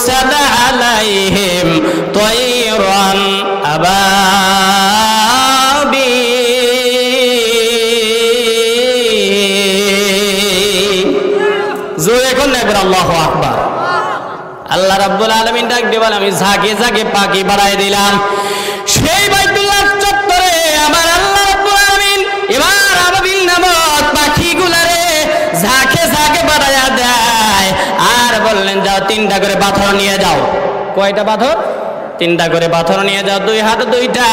يرسل عليهم طيرا أبابيل জোরে কোন একবার আল্লাহু আকবার। আল্লাহ রাব্বুল আলামিন ডাক দিয়ে বলেন আমি ঝাঁকে ঝাঁকে পাখি বাড়াই দিলাম সেই বাইতুল্লাহ চত্বরে। আমার আল্লাহ রাব্বুল আলামিন এবার আবাবিল নামক পাখিগুলারে ঝাঁকে ঝাঁকে বাড়াইয়া দেয় আর বললেন যাও 3টা করে পাথর নিয়ে যাও। কয়টা পাথর? 3টা করে পাথর নিয়ে যাও, 2 হাতে 2টা।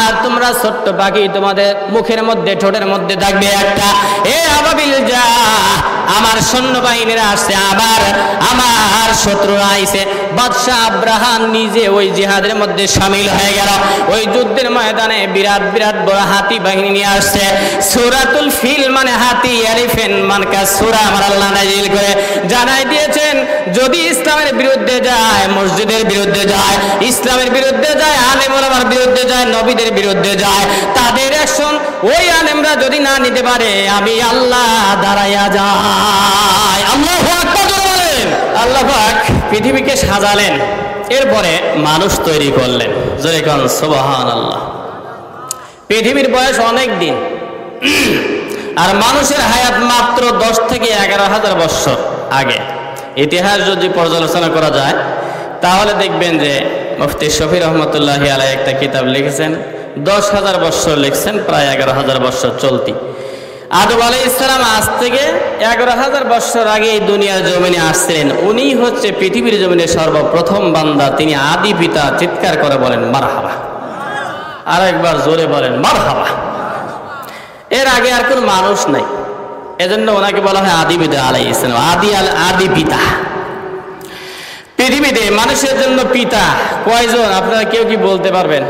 আর তোমরা ছোট্ট পাখি তোমাদের মুখের মধ্যে ঠোঁটের মধ্যে থাকবে একটা। এ আবাবিল যা, আমার সৈন্যবাহিনীরা আসছে, আবার আমার শত্রুরা আইছে। বাদশাহ আব্রাহা নিজে ওই জিহাদের মধ্যে শামিল হয়ে গেল। ওই যুদ্ধের ময়দানে বিরাট বিরাট বড় হাতি বাহিনী নিয়ে আসছে। সূরাতুল ফিল মানে হাতি, এলিফেন্ট মানকা সূরা আমার আল্লাহ নাযিল করে জানাই দিয়েছেন যদি ইসলামের বিরুদ্ধে যায়, মসজিদের বিরুদ্ধে যায়, ইসলামের বিরুদ্ধে যায়, আলেম ওলামার বিরুদ্ধে যায়, নবীদের বিরুদ্ধে যায়, তাদের অ্যাকশন ওই আলেমরা যদি না নিতে পারে আমি আল্লাহ দাঁড়াইয়া যাই। আল্লাহু আকবার বলেন। আল্লাহ পাক পৃথিবীকে সাজালেন, এরপরে মানুষ তৈরি করলেন। জোরে কোন সুবহানাল্লাহ। পৃথিবীর বয়স অনেক দিন আর মানুষের হায়াত মাত্র 10 থেকে 11,000 বছর আগে। ইতিহাস যদি পর্যালোচনা করা যায় তাহলে দেখবেন যে মুফতি শফি রহমতুল্লাহি আলাইহি একটা কিতাব লিখেছেন, 10,000 বছর লিখছেন, প্রায় 11,000 বছর চলতি। আদম আলাইহিস সালাম আজ থেকে 11,000 বছর আগে এই দুনিয়ার জমিনে আসছিলেন। উনি হচ্ছে পৃথিবীর জমিনে সর্বপ্রথম বান্দা, তিনি আদি পিতা। চিৎকার করে বলেন মারহাবা। আর একবার জোরে বলেন মারহাবা। এর আগে আর কোন মানুষ নাই, এজন্য ওনাকে বলা হয় আদি পিতা আলাইহিস সালাম, আদি পিতা। পৃথিবীতে মানুষের জন্য পিতা কয়জন আপনারা কেউ কি বলতে পারবেন?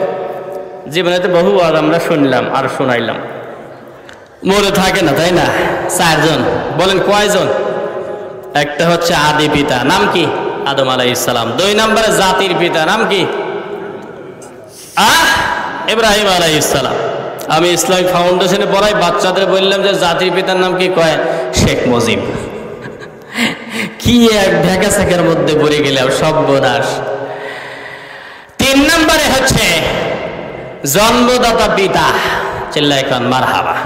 জীবনে তো বহু আর আমরা শুনলাম আর শোনাইলাম, মরে থাকে না, তাই না? 4 জন। বলেন কয়জন? একটা হচ্ছে আদি পিতা, নাম কি? আদম আলাইহিস সালাম। 2 নম্বরে জাতির পিতা, নাম কি? ইব্রাহিম আলাইহিস সালাম। আমি ইসলামিক ফাউন্ডেশনে পড়াই, বাচ্চাদের বললাম যে জাতির পিতার নাম কি? কয় শেখ মুজিব। কি এক ভেকাশেকের মধ্যে পড়ে গেলাম, সর্বনাশ। 3 নম্বরে হচ্ছে জন্মদাতা পিতা, চিল্লায় খান মারহাবা।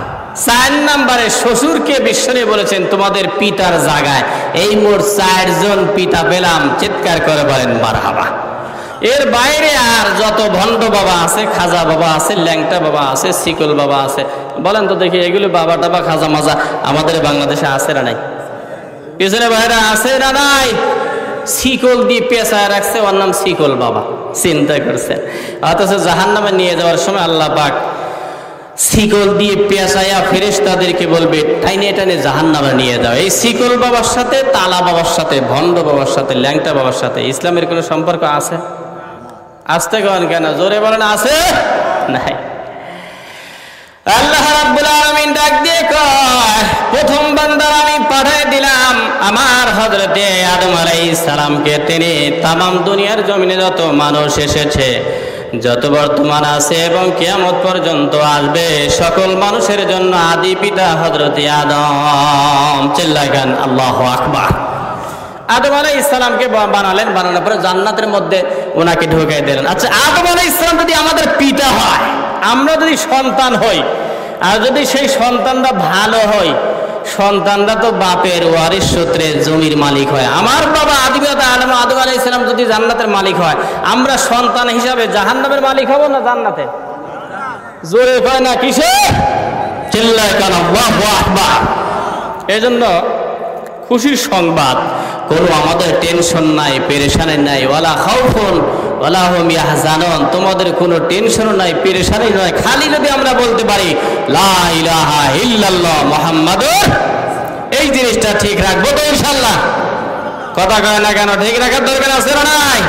4 নম্বরে শ্বশুরকে বিশ্বনবী বলেছেন তোমাদের পিতার জায়গায়। এই মোট 4 জন পিতা পেলাম, চিৎকার করে বলেন মারহাবা। এর বাইরে আর যত ভণ্ড বাবা আছে, খাজা বাবা আছে, ল্যাংটা বাবা আছে, শিকল বাবা আছে, বলেন তো দেখি এগুলো বাবা টাবা খাজা মাজা আমাদের বাংলাদেশে আছে না নাই? পিছনে ভাইরা আছে না নাই? শিকল দিয়ে পেঁচায় রাখছে, ওর নাম শিকল বাবা। চিন্তা করছেন? অথচ জাহান্নামে নিয়ে যাওয়ার সময় আল্লাহ পাক শিকল দিয়ে পেঁচাইয়া ফেরেশতাদেরকে বলবে টাইনে টাইনে জাহান্নামে নিয়ে যাও। এই শিকল বাবার সাথে, তালা বাবার সাথে, ভণ্ড বাবার সাথে, ল্যাংটা বাবার সাথে ইসলামের কোনো সম্পর্ক আছে? আসতে কন কেন? জোরে বলেন আছে? নাই। আল্লাহ রাব্বুল আলামিন ডাক দিয়ে কয় প্রথম বান্দা আমি পাঠিয়ে দিলাম আমার হযরতে আদম আলাইহিস সালামকে। তিনি তামাম দুনিয়ার জমিনে যত মানুষ এসেছে, যত বর্তমান আছে এবং কিয়ামত পর্যন্ত আসবে, সকল মানুষের জন্য আদি পিতা হযরতে আদম। চিল্লায় গান আল্লাহু আকবার। আদম আলাইহিস সালামকে বানালেন, বানানোর পরে জান্নাতের মধ্যে ওনাকে ঢুকাই দিলেন। আচ্ছা, আদম আলাইহিস সালাম যদি আমাদের পিতা হয়, আমরা যদি সন্তান হই, আর যদি সেই সন্তানরা ভালো হয়, সন্তানরা তো বাপের ওয়ারিশ সূত্রে জমির মালিক হয়। আমার বাবা আদিপিতা আদম আলাইহিস সালাম যদি জান্নাতের মালিক হয়, আমরা সন্তান হিসাবে জাহান্নামের মালিক হব না জান্নাতে? জোরে কয় না কিসে? চিল্লায় কেন? আল্লাহু আকবার। এজন্য খুশির সংবাদ, কোনো আমাদের টেনশন নাই, পেরেশানি নাই। ওয়ালা খাউফুন ওয়ালা হুম ইয়াহজানুন, তোমাদের কোনো টেনশন নাই, পেরেশানি নাই। খালি যদি আমরা বলতে পারি লা ইলাহা ইল্লাল্লাহ মুহাম্মাদুর, এই জিনিসটা ঠিক রাখবো তো ইনশাআল্লাহ। কথা কয় না কেন? ঠিক রাখার দরকার আছে না নাই?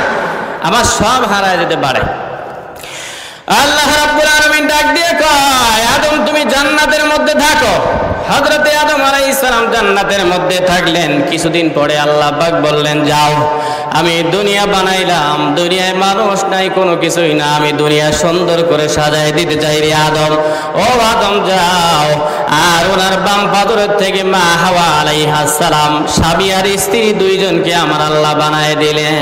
আমার সব হারায় যেতে পারে। আল্লাহ রাব্বুল আলামিন ডাক দিয়ে কয় আদম তুমি জান্নাতের মধ্যে থাকো, হযরতে আদম আলাইহিস সালাম জান্নাতের মধ্যে থাকলেন। কিছুদিন পরে আল্লাহ পাক বললেন, যাও, আমি দুনিয়া বানাইলাম, দুনিয়ায় মানুষ নাই, কোনো কিছুই না, আমি দুনিয়া সুন্দর করে সাজায় দিতে চাই রে আদম। ও আদম যাও। আর ওনার বাম পাদরের থেকে মা হাওয়া আলাইহাস সালাম স্বামী আর স্ত্রী দুইজনকে আমার আল্লাহ বানায় দিলেন।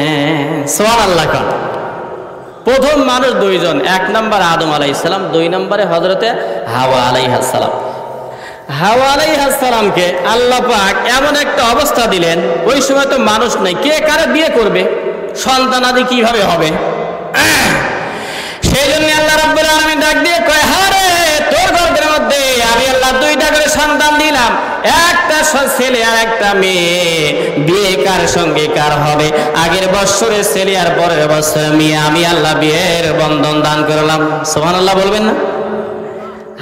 সুবহানাল্লাহ। প্রথম মানুষ দুইজন, এক নম্বর আদম আলাইহিস সালাম, দুই নম্বরে হযরতে হাওয়া আলাইহাস সালাম। হাওয়া আলাইহাস সালামকে আল্লাহ পাক এমন একটা অবস্থা দিলেন, ওই সময় তো মানুষ নাই, কে কারে বিয়ে করবে, সন্তানাদি কিভাবে হবে? সেই জন্য আল্লাহ রাব্বুল আলামিন ডাক দিয়ে কয়, হারে তোর গর্ভের মধ্যে আমি আল্লাহ দুইটা করে সন্তান দিলাম, একটা ছেলে আর একটা মেয়ে, বিয়ে কার সঙ্গে কার হবে? আগের বছরে ছেলে আর পরের বছরে মেয়ে, আমি আল্লাহ বিয়ের বন্ধন দান করলাম। সুবহানাল্লাহ বলবেন না?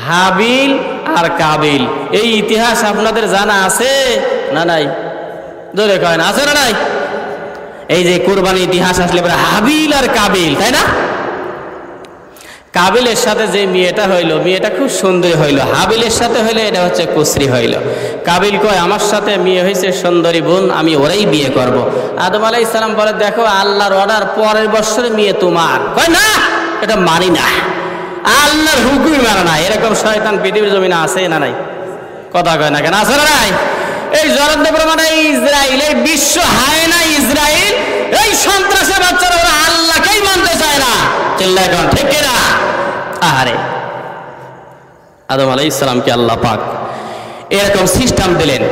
হাবিল আর কাবিল, এই ইতিহাস আপনাদের জানা আছে না নাই? জোরে কয় না, আছে না নাই? এই যে কুরবানি ইতিহাস আসলে পরে হাবিল আর কাবিল, তাই না? কাবিলের সাথে যে মেয়েটা হইলো, মেয়েটা খুব সুন্দরী হইলো। হাবিলের সাথে হইলো এটা হচ্ছে কুসরি হইলো। কাবিল কয়, আমার সাথে মেয়ে হয়েছে সুন্দরী বোন, আমি ওরাই বিয়ে করব। আদম আলাইহিস সালাম বলে, দেখো আল্লাহর অর্ডার, পরের বছরে মেয়ে তোমার। কয় না, এটা মানি না, আল্লাহর হুকুম মানে না। এরকম শয়তান পৃথিবীর জমিনে আছে না নাই? কথা কয় না কেন, আছে না নাই? এই জলন্ত প্রমাণে ইসরায়েল, এই বিশ্ব হায়না ইসরায়েল, এই সন্ত্রাসের বাচ্চারা ওরা আল্লাহকেই মানতে চায় না। চিল্লায় কেন, ঠিক কিনা? আরে আদম আলাইহিস সালামকে আল্লাহ পাক এরকম সিস্টেম দিলেন।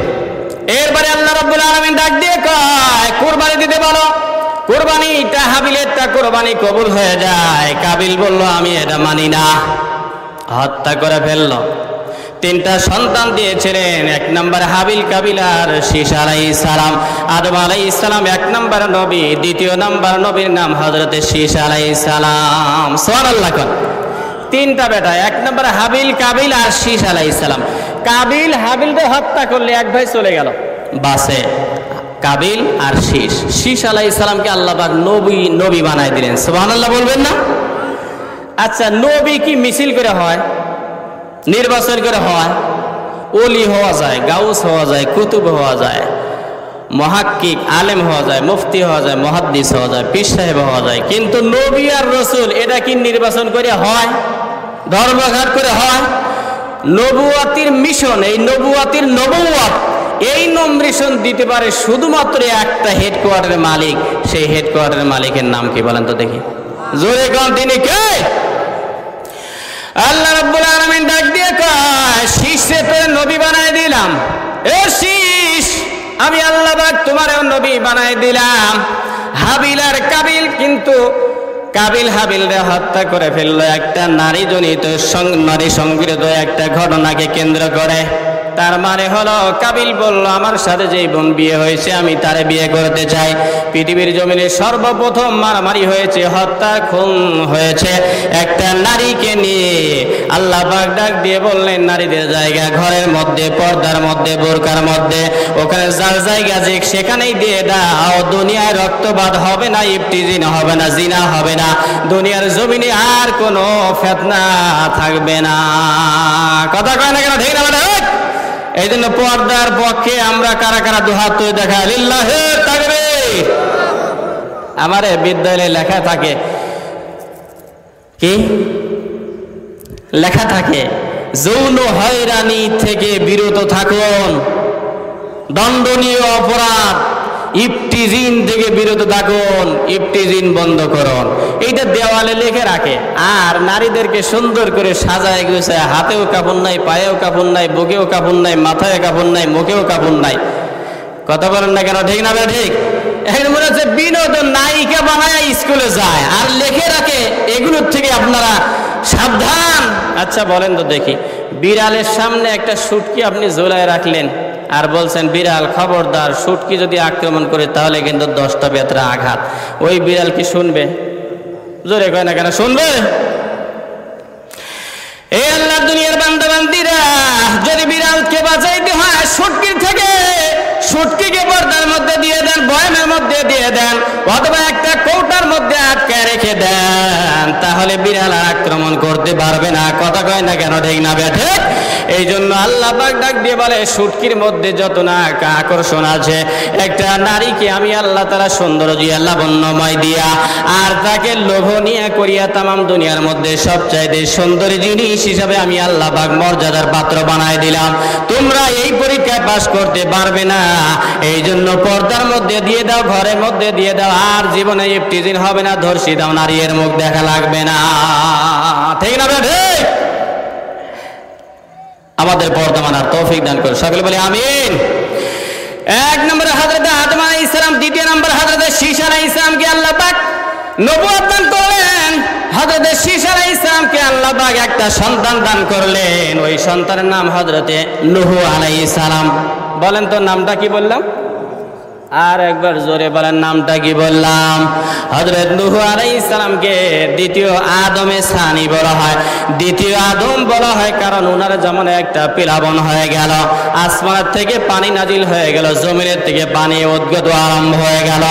এরপরে আল্লাহ রাব্বুল আলামিন ডাক দিয়ে কয়, কুরবানি দিতে বলো। কুরবানিটা হাবিলেরটা কুরবানি কবুল হয়ে যায়। কাবিল বলল, আমি এটা মানি না, হত্যা করে ফেলল। তিনটা সন্তান দিয়েছিলেন, এক নম্বর হাবিল, কাবিল আর শীস আলাইহিস সালাম। আদম আলাইহিস সালাম এক নম্বর নবী, দ্বিতীয় নম্বর নবীর নাম হযরতে শীস আলাইহিস সালাম। সুবহানাল্লাহ। তিনটা বেটা, এক নম্বর হাবিল, কাবিল আর শীস আলাইহিস সালাম। কাবিল হাবিলকে হত্যা করলে এক ভাই চলে গেল, বাসে কাবিল আর শীস। শীস আলাইহিস সালামকে আল্লাহ পাক নবী বানায় দিলেন। সুবহানাল্লাহ বলবেন না? আচ্ছা, নবী কি মিছিল করে হয়, নির্বাচন করে হয়? ওলি হওয়া যায়, গাউস হওয়া যায়, কুতুব হওয়া যায়, মুহাক্কিক আলেম হওয়া যায়, মুফতি হওয়া যায়, মুহাদ্দিস হওয়া যায়, পীর সাহেব হওয়া যায়। কিন্তু নবী আর রাসূল এটা কি নির্বাচন করে হয়, ধর্মঘাট করে হয়? নবুয়াতির মিশন, এই নবুয়াতির নবুয়াত, এই নম্রিশন দিতে পারে শুধুমাত্র একটা হেডকোয়ার্টারের মালিক। সেই হেডকোয়ার্টারের মালিকের নাম কি বলেন তো দেখি? জোরে কোন, তিনি কে? আল্লাহ রাব্বুল আলামিন ডাক দিয়ে কয়, শীষে তোর নবী বানায় দিলাম। এ শীষ, আমি আল্লাহ পাক তোমারও নবী বানায় দিলাম। হাবিল আর কাবিল, কিন্তু কাবিল হাবিলরে হত্যা করে ফেললো একটা নারী সংগৃহীত একটা ঘটনাকে কেন্দ্র করে। তার মানে হলো, কাবিল বলল, আমার সাথে যেই বোন বিয়ে হয়েছে আমি তারে বিয়ে করতে চাই। পৃথিবীর জমিনে সর্বপ্রথম মারামারি হয়েছে, হত্যা খুন হয়েছে একটা নারীকে নিয়ে। আল্লাহ পাক ডাক দিয়ে বললেন, নারীদের জায়গা ঘরের মধ্যে, পর্দার মধ্যে, বোরকার মধ্যে, ওখানে যার জায়গা যে সেখানেই দিয়ে দাও। দুনিয়ায় রক্তপাত হবে না, ইফতিজিন হবে না, জিনা হবে না, দুনিয়ার জমিনে আর কোনো ফিতনা থাকবে না। কথা কয় না কেন, ঠিক না? এই জন্য পর্দার পক্ষে আমরা কারা কারা দুহাত তুলে দেখা, লিল্লাহি তাকবীর। আমারে বিদ্যালয়ে লেখা থাকে, কি লেখা থাকে? যৌন হয়রানি থেকে বিরত থাকুন, দণ্ডনীয় অপরাধ। ইফতিজিন থেকে বিরত থাকুন, ইফতিজিন বন্ধ করুন। এইটা দেওয়ালে লিখে রাখে। আর নারীদেরকে সুন্দর করে সাজায় গুছায়, হাতেও কাপড় নাই, পায়েও কাপড় নাই, বুকেও কাপড় নাই, মাথায় কাপড় নাই, মুখেও কাপড় নাই। কথা বলেন না কেন, ঠিক না? ঠিক। এখন মনে হচ্ছে বিনোদন নায়িকা বানায় স্কুলে যায় আর লিখে রাখে, এগুলোর থেকে আপনারা সাবধান। আচ্ছা বলেন তো দেখি, বিড়ালের সামনে একটা শুটকি আপনি ঝোলায় রাখলেন আর বলছেন, বিড়াল খবরদার, শুটকি যদি আক্রমণ করে তাহলে কিন্তু 10টা বেতরা আঘাত। ওই বিড়াল কি শুনবে? জোরে কয় না কেন, শুনবে? এই আল্লাহ দুনিয়ার বান্দা বান্দিরা, যদি বিড়ালকে বাঁচাইতে হয় শুটকির থেকে, শুটকিকে পর্দার মধ্যে দিয়ে দেন, বয়ামের মধ্যে দিয়ে দেন, অথবা একটা কৌটার মধ্যে আটকে রেখে দেন। তাহলে বিড়াল আর আক্রমণ করতে পারবে না। কথা কয় না কেন, ঠিক না বেঠে? এই জন্য আল্লাহ পাক ডাক দিয়ে বলে, শুটকির মধ্যে যত না আকর্ষণ আছে, একটা নারীকে আমি আল্লাহ তাআলা সৌন্দর্য লাবণ্যময় দিয়া আর তাকে লোভনীয় করিয়া তামাম দুনিয়ার মধ্যে সবচাইতে সুন্দর জিনিস হিসাবে আমি আল্লাহ পাক মর্যাদার পাত্র বানায় দিলাম। তোমরা এই পরীক্ষায় পাস করতে পারবে না, এই জন্য পর্দার মধ্যে দিয়ে দাও, ঘরের মধ্যে দিয়ে দাও, আর জীবনে ইফতিজিন হবে না, ধর্ষি দাও, নারীর মুখ দেখা লাগবে না। ঠিক না বেঠে? আমাদের পর্দা মানার তৌফিক দান করুন, সকলে বলি আমিন। এক নম্বরে হযরত আদম আলাইহিস সালাম, দ্বিতীয় নম্বর হযরত শীশ আলাইহিস সালামকে আল্লাহ পাক নবুয়ত দান করলেন। হযরত শীশ আলাইহিস সালামকে আল্লাহ পাক একটা সন্তান দান করলেন, ওই সন্তানের নাম হযরতে নূহ আলাইহিস সালাম। বলেন তো নামটা কি বললাম? আর একবার জোরে বলেন, নামটা কি বললাম? হযরত নূহ আলাইহিস সালামকে দ্বিতীয় আদমে সানি বলা হয়। দ্বিতীয় আদম বলা হয় কারণ ওনার যেমন একটা প্লাবন হয়ে গেল, আসমান থেকে পানি নাজিল হয়ে গেল, জমিনের থেকে পানি উদ্গত আরম্ভ হয়ে গেল,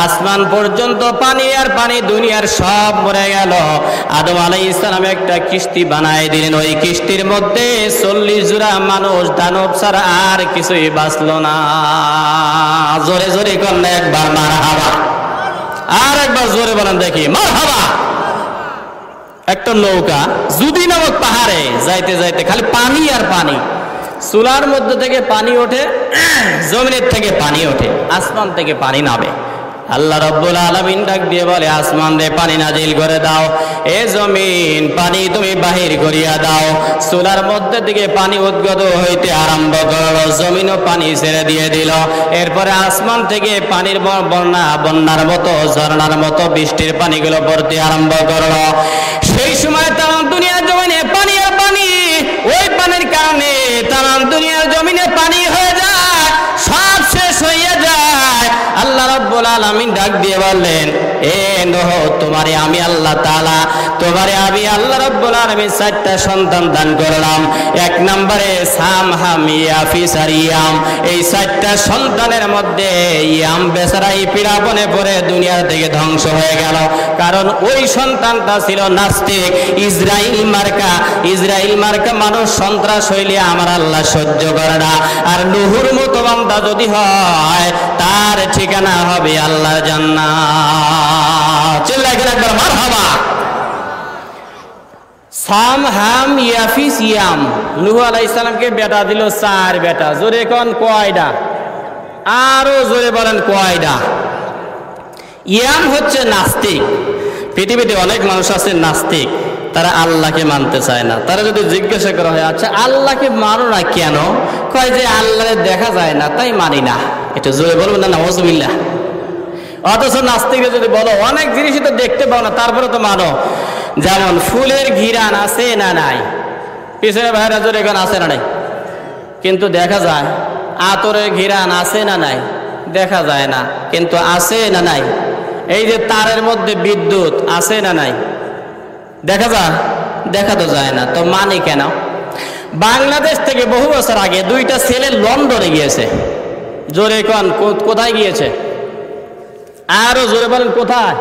আসমান পর্যন্ত পানি আর পানি, দুনিয়ার সব মরে গেল। আদম আলাইহিস সালাম একটা কিস্তি বানায় দিলেন, ওই কিস্তির মধ্যে 40 জোড়া মানুষ, দানব ছাড়া আর কিছুই বাঁচলো না। জোরে জোরে করলে একবার মারহাবা, আর একবার জোরে বলেন দেখি মারহাবা। একটা নৌকা জুদি নামক পাহাড়ে যাইতে যাইতে খালি পানি আর পানি, চুলার মধ্যে থেকে পানি ওঠে, জমিনের থেকে পানি ওঠে, আসমান থেকে পানি নামে। আল্লাহ রাব্বুল আলামিন ডাক দিয়ে বলে, আসমান রে পানি নাজিল করে দাও, এ জমিন পানি তুমি বাহির করিয়া দাও। চুলার মধ্যে থেকে পানি উদ্গত হইতে আরম্ভ করলো, জমিনও পানি ছেড়ে দিয়ে দিল। এরপরে আসমান থেকে পানির বন্যার মতো, ঝর্ণার মতো বৃষ্টির পানিগুলো পড়তে আরম্ভ করলো। সেই সময় তামাম দুনিয়ার জমিনে পানি আর পানি, ওই পানির কারণে তামাম দুনিয়ার জমিনে পানি হয়ে যায়, সব শেষ হয়ে যায়। আল্লাহ রাব্বুল আলামিন ডাক দিয়ে বললেন, এ নূহ, তোমারে আমি আল্লাহ তাআলা, তোমারে আমি আল্লাহ রাব্বুল আলামিন 4টা সন্তান দান করলাম। এক নম্বরে সাম, হাম, ইয়াফিস আর ইয়াম। এই 4টা সন্তানের মধ্যে ইয়াম বেচারা এই পিরাবনে পড়ে দুনিয়া থেকে ধ্বংস হয়ে গেল, কারণ ওই সন্তানটা ছিল নাস্তিক, ইসরাইল মার্কা মানুষ, সন্ত্রাস হইলে আমার আল্লাহ সহ্য করে না। আর নূহুর মতো বান্দা যদি হয়, তার ঠিকানা হবে আল্লাহর জান্নাত। চিল্লায় করে একবার মারহাবা। সাম, হাম, ইয়াফিস, ইয়াম। নূহ আলাইহিস সালামকে বেটা দিল 4 বেটা। জোরে কোন কয়টা? আরো জোরে বলেন কয়টা? ইয়াম হচ্ছে নাস্তিক। পৃথিবীতে অনেক মানুষ আছে নাস্তিক, তারা আল্লাহকে মানতে চায় না। তারা যদি জিজ্ঞাসা করা হয়, আচ্ছা আল্লাহকে মানো না কেন? কয় যে আল্লাহকে দেখা যায় না তাই মানি না। এটা জোরে বলবেন না, নাউযুবিল্লাহ। অথচ নাস্তিকরা যদি বলো, অনেক জিনিসই তো দেখতে পাও না, তারপরে তো মানো। যেমন ফুলের ঘিরান আছে না নাই? পিছনে ভাইরা জোরে গান আছে না নাই? কিন্তু দেখা যায়। আতরের ঘিরান আছে না নাই? দেখা যায় না, কিন্তু আছে না নাই? এই যে তারের মধ্যে বিদ্যুৎ আছে না নাই? দেখা যায়? দেখা তো যায় না, তো মানে কেন? বাংলাদেশ থেকে বহু বছর আগে 2টা ছেলে লন্ডনে গিয়েছে। জোরে কোন কোথায় গিয়েছে? আরো জোরে বলেন কোথায়?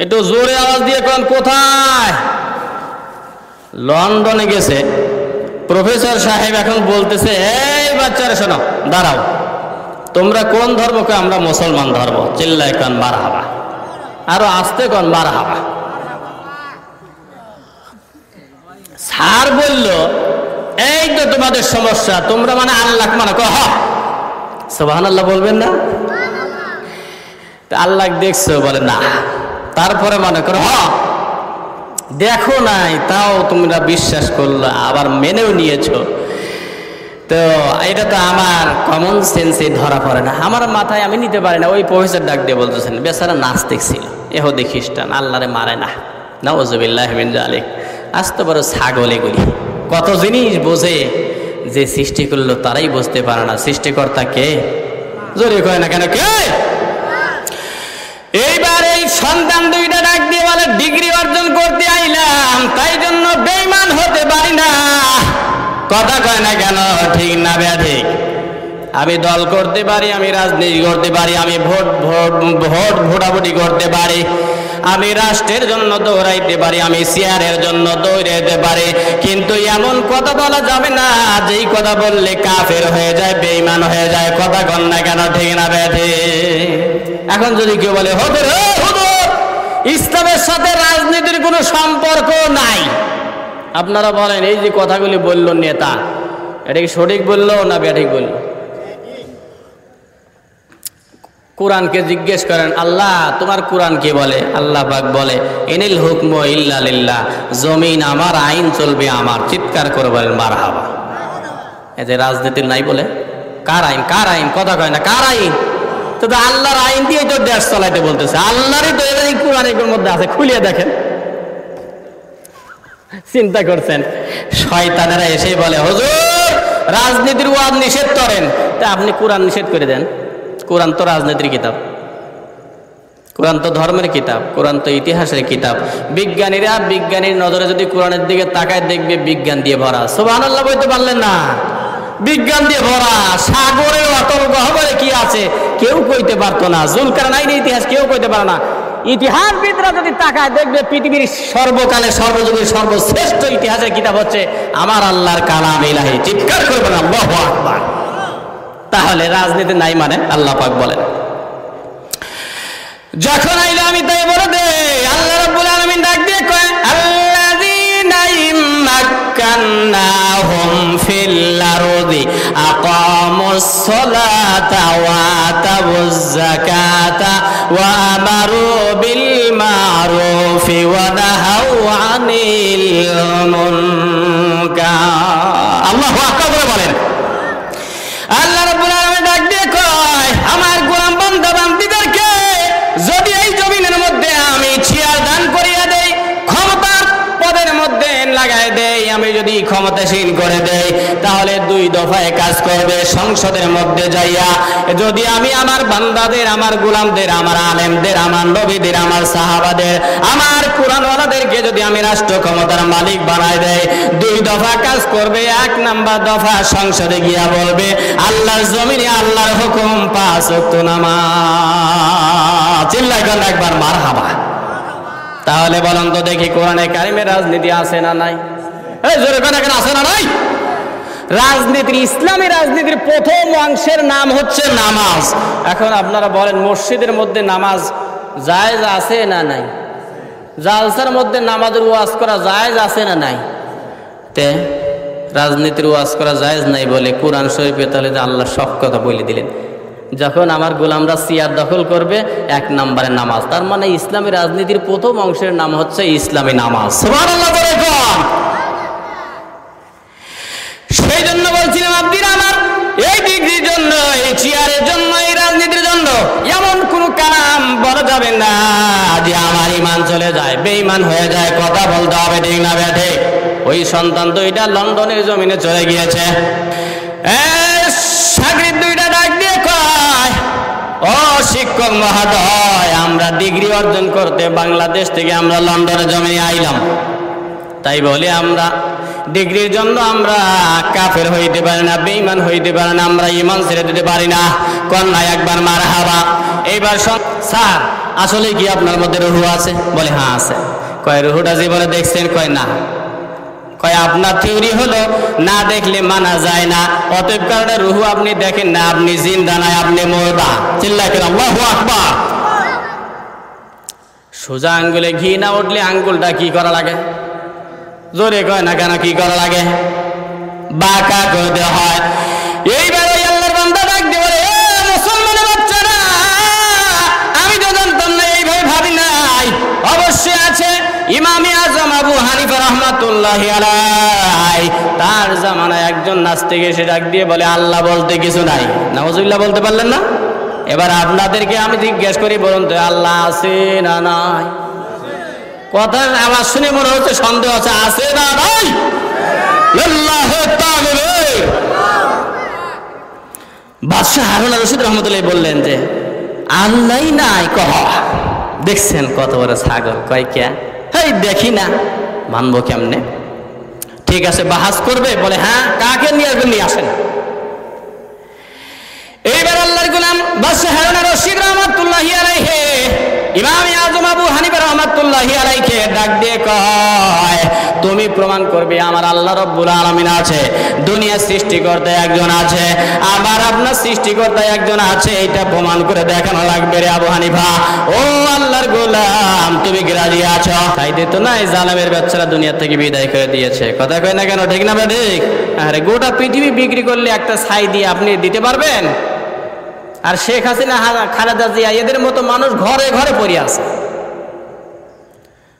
একটু জোরে আওয়াজ দিয়ে কোন কোথায়? লন্ডনে গেছে। প্রফেসর সাহেব এখন বলতেছে, এই বাচ্চারা শোনো, দাঁড়াও, তোমরা কোন ধর্মকে? আমরা মুসলমান ধর্ম। চিল্লায় কোন মারহাবা, আরো আস্তে কোন মারহাবা। স্যার বলল, এই তো তোমাদের সমস্যা, তোমরা মানে আল্লাহ মানে কহ সুবহানাল্লাহ বলবেন না? আল্লাহ দেখছো? বলে না। তারপরে মনে করো দেখো নাই, তাও তোমরা বিশ্বাস করলো, আবার মেনেও নিয়েছো। তো এটা তো আমার কমন সেন্সে ধরা পড়ে না, আমার মাথায় আমি নিতে পারি না। ওই প্রফেসর ডাক দিয়ে বলতেছেন, বেচারা নাস্তিক ছিল, এহুদি খ্রিস্টান, আল্লাহরে মারে না, নাউযুবিল্লাহি মিন যালিক। আসতে বড় ছাগল এগুলি, কত জিনিস বোঝে, যে সৃষ্টি করলো তারাই বুঝতে পারে না সৃষ্টিকর্তা কে। জোরে কয় না কেন? কে? এইবার এই সন্তান 2টা ডাক দিয়ে বলে, ডিগ্রি অর্জন করতে আইলাম, তাই জন্য বেঈমান হতে পারি না। কথা কয় না কেন? ঠিক না ব্যাধিক? আমি দল করতে পারি, আমি রাজনীতি করতে পারি, আমি ভোটাভুটি করতে পারি, আমি রাষ্ট্রের জন্য দৌড়াইতে পারি, আমি চেয়ারের জন্য দৌড়াইতে পারি, কিন্তু এমন কথা বলা যাবে না যেই কথা বললে কাফের হয়ে যায়, বেঈমান হয়ে যায়। কথা কন না কেন, ঠিক না ব্যাধে? এখন যদি কেউ বলে হুজুর ইসলামের সাথে রাজনীতির কোনো সম্পর্ক নাই, আপনারা বলেন এই যে কথাগুলি বলল নেতা, এটা কি সঠিক বললো না ব্যাঠিক বললো? কোরআনকে জিজ্ঞেস করেন, আল্লাহ তোমার কোরআন কি বলে? আল্লাহ পাক বলে ইনিল হুকমু ইল্লা লিল্লাহ, জমিন আমার, আইন চলবে আমার। চিৎকার করে বলেন মারহাবা। এই যে রাজনীতির নাই বলে, কার আইন? কার আইন? কথা কয় না, কার আইন? তো আল্লাহর আইন দিয়ে তো দেশ চালাইতে বলতেছে, আল্লাহরই তো এই কোরআনের মধ্যে আছে, খুলিয়ে দেখেন। চিন্তা করছেন? শয়তানেরা এসে বলে হুজুর রাজনীতির ওয়াজ নিষেধ করেন, তা আপনি কোরআন নিষেধ করে দেন। কোরআন তো রাজনীতির কিতাব, কোরআন তো ধর্মের কিতাব, কোরআন তো ইতিহাসের কিতাব। বিজ্ঞানীরা বিজ্ঞানীর নজরে যদি কোরআনের দিকে তাকায় দেখবে বিজ্ঞান দিয়ে ভরা। সুবহানাল্লাহ বলতে পারলেন না? বিজ্ঞান দিয়ে ভরা। সাগরের অতল গহ্বরে কি আছে কেউ কইতে পারতো না। জুলকারনাইনের ইতিহাস কেউ কইতে পারে না। ইতিহাসবিদরা যদি তাকায় দেখবে পৃথিবীর সর্বকালে সর্বযুগের সর্বশ্রেষ্ঠ ইতিহাসের কিতাব হচ্ছে আমার আল্লাহর কালাম ইলাহি। চিৎকার করবেন আল্লাহু আকবার। তাহলে রাজনীতি নাই মানে? আল্লাহ পাক বলেন যখন আইলে আমি তাই বলে দে। আল্লাহ রাব্বুল আলামিন ডাক দিয়ে কয় আল্লাযীনা ইম্মাক্কান্নাহুম ফিল আরদি আকামুস সালাতা ওয়া আতাবুজ যাকাতা ওয়া আমারু বিল মারুফি ওয়া নাহাউ আনিল মুনকার। আল্লাহু আকবার বলেন। আল্লাহ রাব্বুল আলামিন ডাক দিয়ে কয় আমার গোলাম বান্দা বান্দীদেরকে যদি এই জমিনের মধ্যে আমি চেয়ার দান করিয়া দেই, ক্ষমতার পদের মধ্যে লাগাই দেই, আমি যদি ক্ষমতাসীন করে দেই, তাহলে দুই দফায় কাজ করবে। সংসদের মধ্যে যাইয়া যদি আমি আমার বান্দাদের, আমার গোলামদের, আমার আলেমদের, আমার নবীদের, আমার সাহাবাদের, আমার কুরআনওয়ালাদেরকে যদি আমি রাষ্ট্র ক্ষমতার মালিক বানাই দেই, দুই দফা কাজ করবে। এক নাম্বার দফা সংসদে গিয়া বলবে আল্লাহর জমিনে আল্লাহর হুকুম, 5 ওয়াক্ত নামাজ। চিল্লায় কোন একবার মারহাবা। তাহলে বলেন তো দেখি কোরআনে কারিমে রাজনীতি আছে না নাই? এই জোরে কোন এখানে আছে না নাই? রাজনীতির, ইসলামী রাজনীতির প্রথম অংশের নাম হচ্ছে নামাজ। এখন আপনারা বলেন মসজিদের মধ্যে নামাজ জায়েজ আছে না নাই? জালসার মধ্যে নামাজের ওয়াজ করা জায়েজ আছে না নাই? তে রাজনীতির ওয়াজ করা জায়েজ নাই বলে কোরআন শরীফে তাহলে আল্লাহ সব কথা বলে দিলেন। যখন আমার গোলামরা চেয়ার দখল করবে 1 নম্বরে নামাজ। তার মানে ইসলামী রাজনীতির প্রথম অংশের নাম হচ্ছে ইসলামী নামাজ। সুবহানাল্লাহ বলে কোন। সেই জন্য বলছিলাম আপনারা আমার এই ডিগ্রির জন্য, এই চেয়ারের জন্য, এই রাজনীতির জন্য এমন কোন কালাম বলা যাবে না যে আমার ঈমান চলে যায়, বেঈমান হয়ে যায়। কথা বলতে হবে, ঠিক না ব্যাঠে? ওই সন্তান দুইটা লন্ডনের জমিনে চলে গিয়েছে। সাগরিদ দুইটা ডাক দিয়ে কয় ও শিক্ষক মহোদয়, আমরা ডিগ্রি অর্জন করতে বাংলাদেশ থেকে আমরা লন্ডনের জমিনে আইলাম। তাই বলে আমরা ডিগ্রির জন্য আমরা কাফের হইতে পারি না, বেঈমান হইতে পারি না, আমরা ঈমান ছেড়ে দিতে পারি না। কন্যা একবার মারহাবা। এইবার স্যার আসলে কি আপনার মধ্যে রুহু আছে? বলে হ্যাঁ আছে। কয় রুহুটা জীবনে দেখছেন? কয় না। কয় আপনার থিওরি হলো না দেখলে মানা যায় না, অতএব কারণে রুহু আপনি দেখেন না, আপনি জিন্দা নাই, আপনি মুর্দা। চিল্লায় কেন আল্লাহু আকবার। সোজা আঙ্গুলে ঘি না উঠলে আঙ্গুলটা কি করা লাগে? জোরে কয় না কেন, কি করা লাগে? বাঁকা করতে হয়। এইবার ওই আল্লাহর বান্দা ডাক দিয়ে বলে মুসলমানের বাচ্চারা, আমি তো জানতাম না, এইভাবে ভাবি নাই। অবশ্যই আছে। ইমামে আজম আবু হানিফা রাহমাতুল্লাহি আলাইহি, তার জামানায় একজন নাস্তিক এসে ডাক দিয়ে বলে আল্লাহ বলতে কিছু নাই। নাউজুবিল্লাহ বলতে পারলেন না? এবার আপনাদেরকে আমি জিজ্ঞেস করি, বলুন তো আল্লাহ আছে না নাই? কথার আওয়াজ শুনে মনে হচ্ছে সন্দেহ আছে। আছে না নাই? লিল্লাহি তাকবীর। বাদশাহ হারুন রশিদ রহমতুল্লাহ বললেন যে আল্লাহই নাই। কহ দেখছেন কত বড় ছাগল। কয় কে? এই দেখি না, মানবো কেমনে? ঠিক আছে বাহাস করবে? বলে হ্যাঁ। কাকে নিয়ে আসবেন? নিয়ে আসেন। এইবার আল্লাহর গোলাম বাদশাহ হারুন রশিদ রহমতুল্লাহি আলাইহি ইমামে আজম আবু হানিফা রহমাতুল্লাহি আলাইহি ডাক দিয়ে কয়, তুমি প্রমাণ করবে আমার আল্লাহ রাব্বুল আলামিন আছে, দুনিয়া সৃষ্টিকর্তা একজন আছে, আবার আপনার সৃষ্টিকর্তা একজন আছে, এটা প্রমাণ করে দেখানো লাগবে রে আবু হানিফা। ও আল্লাহর গোলাম, তুমি কি রাজি আছো? তাই দিত না, এই জালেমের বাচ্চারা দুনিয়া থেকে বিদায় করে দিয়েছে। কথা কয় না কেন, ঠিক না ঠিক? আরে গোটা পৃথিবী বিক্রি করলে একটা ছাই দিয়ে আপনি দিতে পারবেন? আর শেখ হাসিনা, খালেদা জিয়া, এদের মতো মানুষ ঘরে ঘরে পড়ে আছে।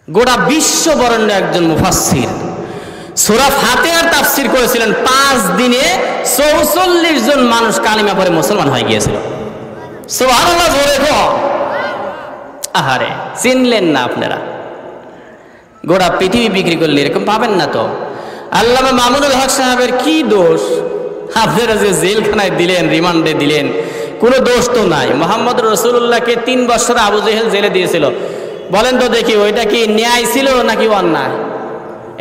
গোটা বিশ্ব বরেণ্য একজন মুফাসসির সূরা ফাতিহার তাফসীর করেছিলেন, 5 দিনে 44 জন মানুষ কালিমা পড়ে মুসলমান হয়ে গিয়েছিল। সুবহানাল্লাহ, জোরে কও। আহারে, চিনলেন না আপনারা? গোটা পৃথিবী বিক্রি করলে এরকম পাবেন না তো। আল্লামা মামুনুল হক সাহেবের কি দোষ? আপনারা যে জেলখানায় দিলেন, রিমান্ডে দিলেন, কোনো দোষ তো নাই। মুহাম্মদ রাসূলুল্লাহকে 3 বছর আবু জেহেল জেলে দিয়েছিল। বলেন তো দেখি, ওইটা কি ন্যায় ছিল নাকি অন্যায়?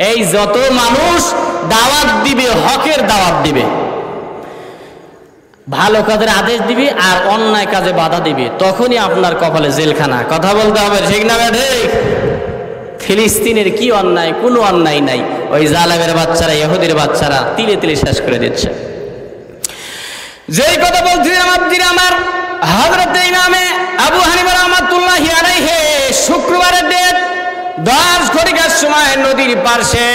এই যত মানুষ দাওয়াত দিবে, হকের দাওয়াত দিবে, ভালো কাজের আদেশ দিবে আর অন্যায় কাজে বাধা দিবে, তখনই আপনার কপালে জেলখানা। কথা বলতে হবে, ঠিক না ঠিক? ফিলিস্তিনের কি অন্যায়? কোনো অন্যায় নাই। ওই জালেমের বাচ্চারা, ইহুদির বাচ্চারা তিলে তিলে শেষ করে দিচ্ছে। যেই কথা বলছিলাম আমার হযরত ইমামে আবু হানিফা রাহমাতুল্লাহি আলাইহি শুক্রবারের দিন 10 ঘটিকার সময় নদীর পাশে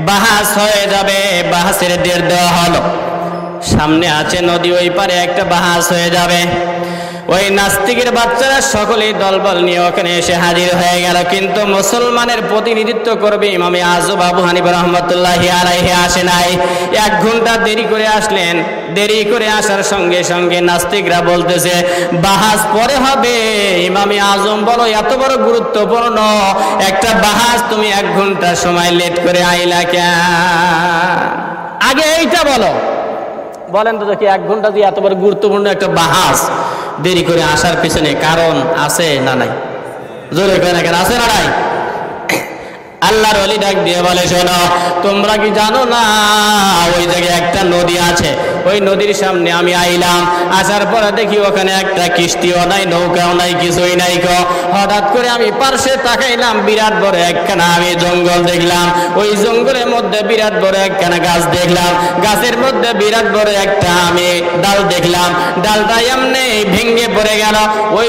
বাহাস হয়ে যাবে। বাহাসের ডেট দেওয়া হলো, সামনে আছে নদী, ওই পারে একটা বাহাস হয়ে যাবে। ওই নাস্তিকের বাচ্চারা সকলেই দলবল নিয়ে ওখানে এসে হাজির হয়ে গেল, কিন্তু মুসলমানের প্রতিনিধিত্ব করবে ইমামে আযম আবু হানিফা রাহমাতুল্লাহি আলাইহি আসে নাই। 1 ঘন্টা দেরি করে আসলেন। দেরি করে আসার সঙ্গে সঙ্গে নাস্তিকরা বলতেছে বাহাস পরে হবে। ইমামে আযম বলো, এত বড় গুরুত্বপূর্ণ একটা বাহাস তুমি 1 ঘন্টা সময় লেট করে আইলা কেন? আগে এইটা বলো। বলেন তো দেখি, 1 ঘন্টা দিয়ে এত বড় গুরুত্বপূর্ণ একটা বাহাস দেরি করে আসার পিছনে কারণ আছে না নাই? জোরে কয় না কেন, আছে না নাই? আল্লাহর ওলি ডাক দিয়ে বলে, শোনো, তোমরা কি জানো না ওই জায়গায় একটা নদী আছে? ওই নদীর সামনে আমি আইলাম, আসার পরে দেখি ওখানে একটা কিস্তিও নাই, নৌকাও নাই, কিছুই নাই। হঠাৎ করে আমি পার্শ্বে তাকাইলাম, বিরাট বড় একখানা আমি জঙ্গল দেখলাম। ওই জঙ্গলের মধ্যে বিরাট বড় একখানা গাছ দেখলাম। গাছের মধ্যে বিরাট বড় একটা আমি ডাল দেখলাম। ডালটা এমনি ভেঙে পড়ে গেল। ওই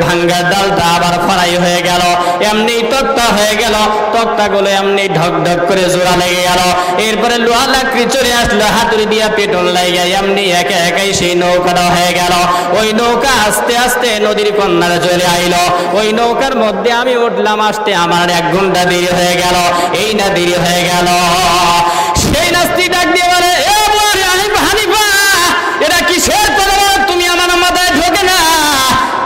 ভাঙ্গা ডালটা আবার ফরাই হয়ে গেল, এমনি তক্তা হয়ে গেল। তক্তাগুলো এমনি ঢক ঢক করে জোড়া লেগে গেল। এরপরে লোহা লাকড়ি চলে আসলো, হাতুড়ি দিয়া পেট্রোল লাগে, এমনি একে একাই সেই নৌকাটা হয়ে গেল। ওই নৌকা আস্তে আস্তে নদীর কন্যারে চলে আইলো। ওই নৌকার মধ্যে আমি উঠলাম, আসতে আমার 1 ঘন্টা দেরি হয়ে গেল। এই না দেরি হয়ে গেল, সেই নাস্তি ডাক দিয়ে বলে, এ আবু হানিফা, এটা কিসের কথা? তুমি আমার মাথায় ঢোকে না।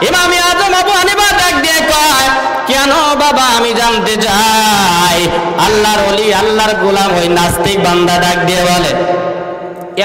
ইমামে আযম আবু হানিফা ডাক দিয়ে কয়, কেন বাবা, আমি জানতে চাই। আল্লাহর ওলি, আল্লাহর গোলাম ওই নাস্তিক বান্দা ডাক দিয়ে বলে,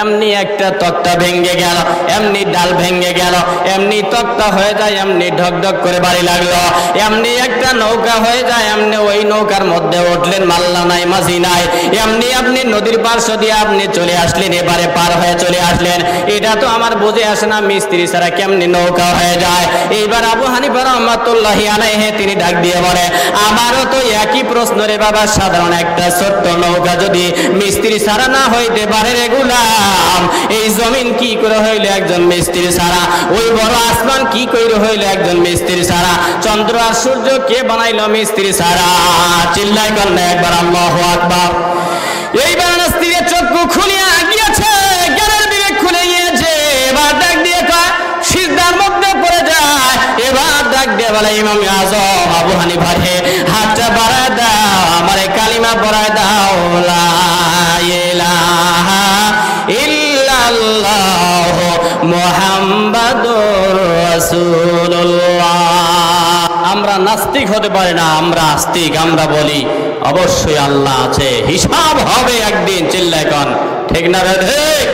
এমনি একটা তক্তা ভেঙে গেল, এমনি ডাল ভেঙে গেল, এমনি তক্তা হয়ে যায়, এমনি ঢক ঢক করে বাড়ি লাগলো। এমনি একটা নৌকা হয়ে যায়, এমনি ওই নৌকার মধ্যে উঠলেন, মাল্লা নাই, মাঝি নাই। এমনি আপনি নদীর পার্শ্ব দিয়ে আপনি চলে আসলেন, এবারে পার হয়ে চলে আসলেন। এটা তো আমার বুঝে আসে না, মিস্ত্রি ছাড়া কেমনি নৌকা হয়ে যায়? এইবার আবু হানিফা রাহমাতুল্লাহি আলাইহি তিনি ডাক দিয়ে বলে, আমারও তো একই প্রশ্ন রে বাবা। সাধারণ একটা ছোট্ট নৌকা যদি মিস্ত্রি ছাড়া না হইতে পারে রে গোলাম, এই জমিন কি করে হইল একজন মিস্ত্রি ছাড়া? ওই বড় আসমান কি করে হইল একজন মিস্ত্রি ছাড়া? চন্দ্র আর সূর্য কে বানাইলো মিস্ত্রি ছাড়া? চিল্লাই করলে একবার আল্লাহু আকবার। এইবার নাস্তিকের চক্ষু খুলিয়া গিয়েছে, জ্ঞানের বিবেক খুলে গিয়েছে। এবার ডাক দিয়ে কয়, সিজদার মধ্যে পড়ে যায়। এবার ডাক দিয়ে বলে, ইমামে আযম আবু হানিফা রে, হাতটা বাড়ায় দাও, আমারে কালিমা পড়ায় দাও, লা ইলাহা ইল্লাল্লাহু মুহাম্মাদুর রাসূলুল্লাহ। আমরা নাস্তিক হতে পারি না, আমরা আস্তিক। আমরা বলি অবশ্যই আল্লাহ আছে, হিসাব হবে একদিন। চিল্লায় কোন ঠিক না? ঠিক।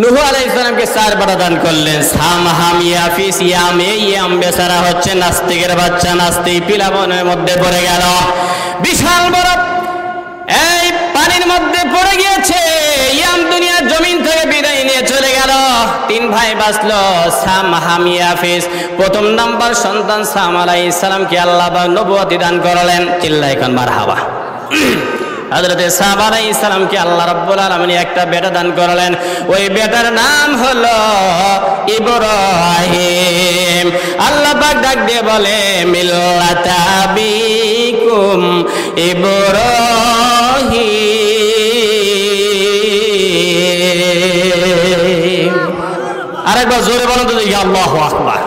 নূহ আলাইহিস সালামকে 4 বার দান করলেন, সাম হাম ইয়াফিস ইয়াম। এই ইয়াম বেচারা হচ্ছে নাস্তিকের বাচ্চা। নাস্তিক পিলাবনের মধ্যে পড়ে গেল, বিশাল বড় এই পানির মধ্যে পড়ে গিয়েছে। ইয়াম দুনিয়ার জমিন থেকে বিদায় নিয়ে চলে গেল। 3 ভাই বাঁচলো, সাম, হাম, ইয়াফিস। প্রথম নাম্বার সন্তান সাম আলাইহিস সালামকে আল্লাহ পাক নবুয়তি দান করলেন। চিল্লায় এখন মারহাবা। হযরত সাম আলাইহিস সালামকে আল্লাহ রাব্বুল আলামিন একটা বেটা দান করলেন। ওই বেটার নাম হলো ইব্রাহিম। আল্লাহ পাক ডাক দিয়ে বলে মিল্লাতা আবিকুম ইব্রাহিম। আরেকবার জোরে বলো তো দেখি, আল্লাহু আকবার।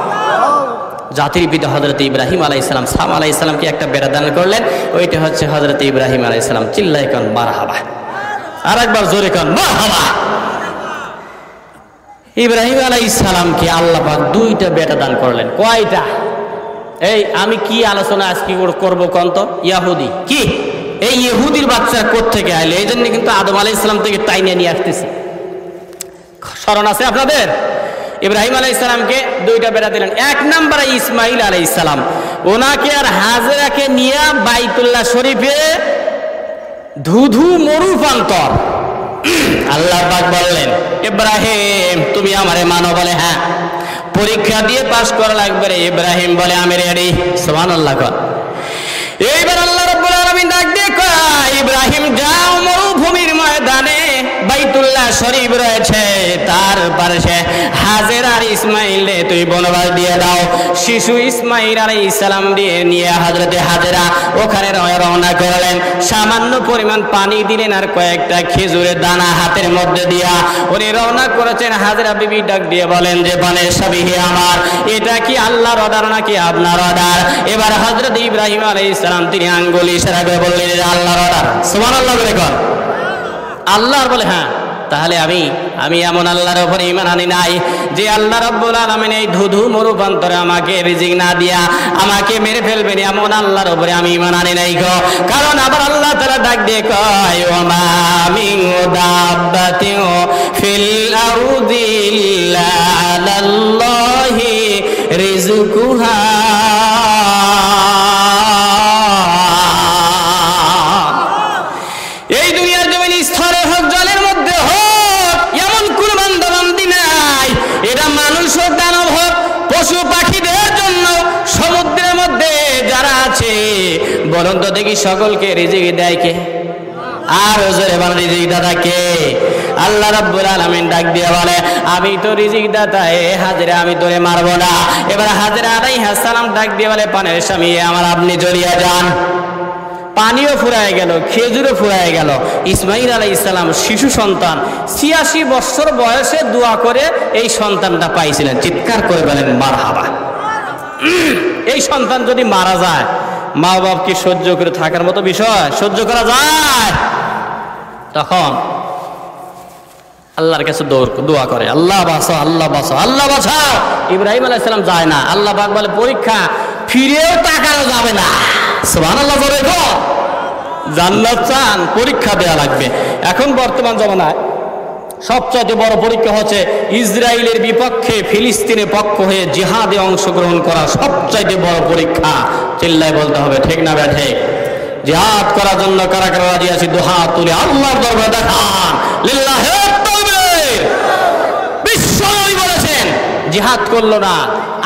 জাতির পিতা হযরত ইব্রাহিম আলাইহিস সালাম সাম আলাইহিস সালামকে একটা বেটা দান করলেন। ওইটা হচ্ছে হযরত ইব্রাহিম আলাইহিস সালাম। চিল্লায় কোন মারহাবা। আরেকবার জোরে কোন মারহাবা। ইব্রাহিম আলাইহিস সালামকে আল্লাহ পাক 2টা বেটা দান করলেন। কয়টা? এই আমি কি আলোচনা আজকে করব কোন তো? ইহুদি কি এই ইহুদির বাচ্চা কোত্থেকে আইলে? এই জন্য কিন্তু আদম আলাইহিস সালাম থেকে টাইনে নিয়ে আসতেছি। স্মরণ আছে আপনাদের? ইব্রাহিম আলাইহিস সালামকে 2টা বেটা দিলেন। 1 নম্বরে ইসমাইল আলাইহিস সালাম, ওনাকে আর হাজেরাকে নিয়ে বাইতুল্লাহ শরীফে ধুধু মরু প্রান্তর। আল্লাহ পাক বললেন ইব্রাহিম তুমি আমারে মানো? বলে হ্যাঁ। পরীক্ষা দিয়ে পাস করা লাগবে রে। ইব্রাহিম বলে আমি রেডি। সুবহানাল্লাহ। এইবার আল্লাহ রাব্বুল আলামিন ডাক দিয়ে কয় ইব্রাহিম যাও মরুভূমির ময়দানে বাইতুল্লাহ শরীফ রয়েছে, তার পাশে হাজের আর ইসমাইলে তুই বনবাস দিয়ে দাও। শিশু ইসমাইল আলাইহিস সালাম দিয়ে নিয়ে হযরতে হাজেরা ওখানে রওনা করলেন। সামান্য পরিমাণ পানি দিলেন আর কয়েকটা খেজুরের দানা হাতের মধ্যে দিয়া উনি রওনা করেছেন। হাজেরা বিবি ডাক দিয়ে বলেন যে বনের সাবিহি আমার, এটা কি আল্লাহর অর্ডার নাকি আপনার অর্ডার? এবার হযরত ইব্রাহিম আলাইহিস সালাম তিনি আঙ্গুল ইশারা করে বললেন যে আল্লাহর অর্ডার। সুবহানাল্লাহ বলে কর। আল্লাহর বলে হ্যাঁ। তাহলে আমি এমন আল্লাহর উপরে ঈমান আনি নাই যে আল্লাহ রাব্বুল আলামিন এই ধুধু মরুপ্রান্তরে আমাকে রিজিক না দিয়া আমাকে মেরে ফেলবেন, এমন আল্লাহর উপরে আমি ঈমান আনি নাই গো। কারণ আবার আল্লাহ তাআলা ডাক দিয়ে কয় ওমা মিন দাব্বাতিন ফিল আরদি ইল্লা আলাল্লাহি রিজকুহা। এই দুনিয়ার জমিন স্তরে হোক জলের মধ্যে হোক এমন কোন বান্দাবান্দি নাই, এটা মানুষ হোক দানব হোক পশু পাখিদের জন্য সমুদ্রের মধ্যে যারা আছে বলুন তো দেখি সকলকে রিজিক দেয় কে? আর জোরে বলেন রিজিক দাতা কে? আল্লাহ রাব্বুল আলামিন ডাক দিয়ে বলে আমি তো রিজিক দাতা, এ হাজেরা আমি তোরে মারবো না। এবার হাজেরা আলাইহিস সালাম ডাক দিয়ে বলে পানের স্বামী আমার আপনি জড়িয়ে যান। পানিও ফুরায় গেল, খেজুরও ফুরায় গেল। ইসমাইল আলাইহিস সালাম শিশু সন্তান 86 বছর বয়সে দোয়া করে এই সন্তানটা পাইছিলেন। চিৎকার করে বলেন মারহাবা। এই সন্তান যদি মারা যায় মা বাপ কি সহ্য করে থাকার মতো বিষয়? সহ্য করা যায়? তখন আল্লাহর কাছে দোয়া করে আল্লাহ বাঁচাও, আল্লাহ বাঁচাও, আল্লাহ বাঁচাও। ইব্রাহিম আলাইহিস সালাম যায় না। আল্লাহ পাক বলে পরীক্ষা, ফিরেও তাকানো যাবে না। সুবহানাল্লাহ বলে গো। জান্নাত চান পরীক্ষা দেয়া লাগবে। এখন বর্তমান জমানায় সবচেয়ে বড় পরীক্ষা হচ্ছে ইসরায়েলের বিপক্ষে ফিলিস্তিনের পক্ষ হয়ে জিহাদে অংশগ্রহণ করা সবচেয়ে বড় পরীক্ষা। চিল্লায় বলতে হবে ঠিক না ব্যাঠে? জিহাদ করার জন্য কারা কারা রাজি আছে? দুহাত তুলে আল্লাহর দরবারে দেখান লিল্লাহি তাকবীর। বিশ্বনবী বলেছেন জিহাদ করলো না,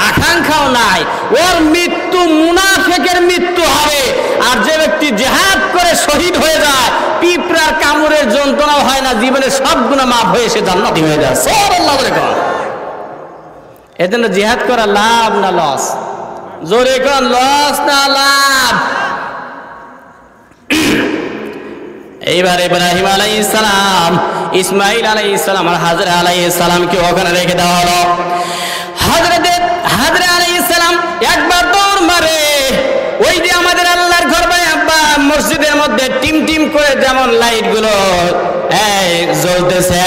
আকাঙ্ক্ষাও নাই, ওর মৃত্যু মুনাফিকের মৃত্যু হবে। আর যে ব্যক্তি জিহাদ করে শহীদ হয়ে যায় পিঁপড়ার কামড়ের যন্ত্রণাও হয় না, জীবনের সব গুনাহ মাফ হয়ে সে জান্নাতি হয়ে যায়। সুবহানাল্লাহ বলে কোন। এজন্য জিহাদ করা লাভ না লস? জোরে কোন, লস না লাভ? এইবার ইব্রাহিম আলাইহিস সালাম, ইসমাইল আলাইহিস সালাম আর হাজরা আলাইহিস সালামকে ওখানে রেখে দেওয়া হলো। হাজরা আলাইহিস সালাম একবার দৌড় মারে। ওই যে আমাদের আল্লাহর ঘর ভাই আব্বা মসজিদের মধ্যে টিম টিম করে যেমন লাইট গুলো জ্বলতেছে,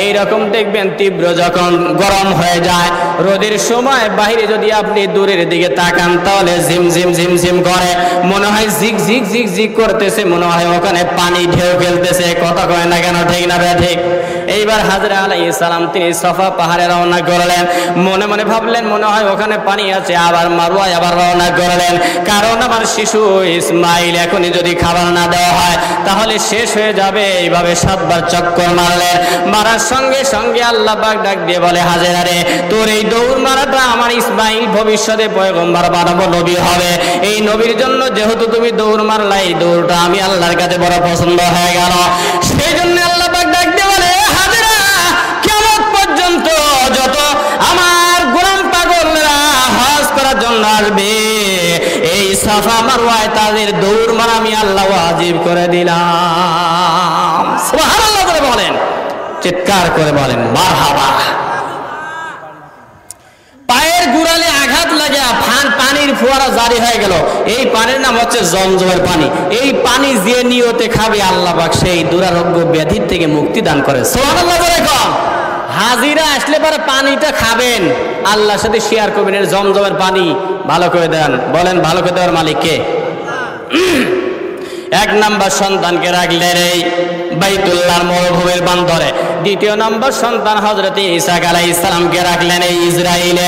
এইরকম দেখবেন তীব্র যখন গরম হয়ে যায় রোদের সময় বাইরে যদি আপনি দূরের দিকে তাকান তাহলে ঝিমঝিম ঝিমঝিম করে, মনে হয় ঝিক ঝিক ঝিক ঝিক করতেছে, মনে হয় ওখানে পানি ঢেউ খেলতেছে। কথা কয় না কেন? ঠিক না ঠিক? এইবার হাজরা আলাইহিস সালাম তিনি সাফা পাহাড়ে রওনা করলেন। মনে মনে ভাবলেন মনে হয় ওখানে পানি আছে, আবার মারওয়ায় আবার রওনা করলেন, কারণ আমার শিশু ইসমাইল এখনই যদি খাবার না দেওয়া হয় তাহলে শেষ হয়ে যাবে। এইভাবে 7 বার চক্কর মারলেন। মারার সঙ্গে সঙ্গে আল্লাহ পাক ডাক দিয়ে বলে, হাজেরা রে, তোর এই দৌড় মারাটা আমার ইসমাইল ভবিষ্যতে পয়গম্বর বানাবো, নবী হবে। এই নবীর জন্য যেহেতু তুমি দৌড় মারলা, এই দৌড়টা আমি আল্লাহর কাছে বড় পছন্দ হয়ে গেল। সেই জন্য আল্লাহ পাক ডাক দিয়ে বলে, হাজেরা, কিয়ামত পর্যন্ত যত আমার গোলাম পাগলরা হজ করার জন্য আসবে, এই সাফা মারওয়ায় তাদের দৌড় মারা আমি আল্লাহ ওয়াজিব করে দিলাম। সুবহানাল্লাহ করে বলেন, চিৎকার করে বলেন মারহাবা। পায়ের গুড়ালে আঘাত লাগে পানির ফোয়ারা জারি হয়ে গেল। এই পানির নাম হচ্ছে জমজমের পানি। এই পানি যে নিয়তে খাবে আল্লাহ পাক সেই দুরারোগ্য ব্যাধির থেকে মুক্তি দান করে। সুবহানাল্লাহ বলে কম। হাজিরা আসলে পরে পানিটা খাবেন, আল্লাহর সাথে শেয়ার করবেন। এর জমজমের পানি ভালো করে দেন, বলেন ভালো করে দেওয়ার মালিক কে? 1 নম্বর সন্তানকে রাখলেন এই বাইতুল্লাহর মরুভূমির বান্দরে। 2 নম্বর সন্তান হযরত ঈসা আলাইহিস সালামকে রাখলেন এই ইসরাইলে,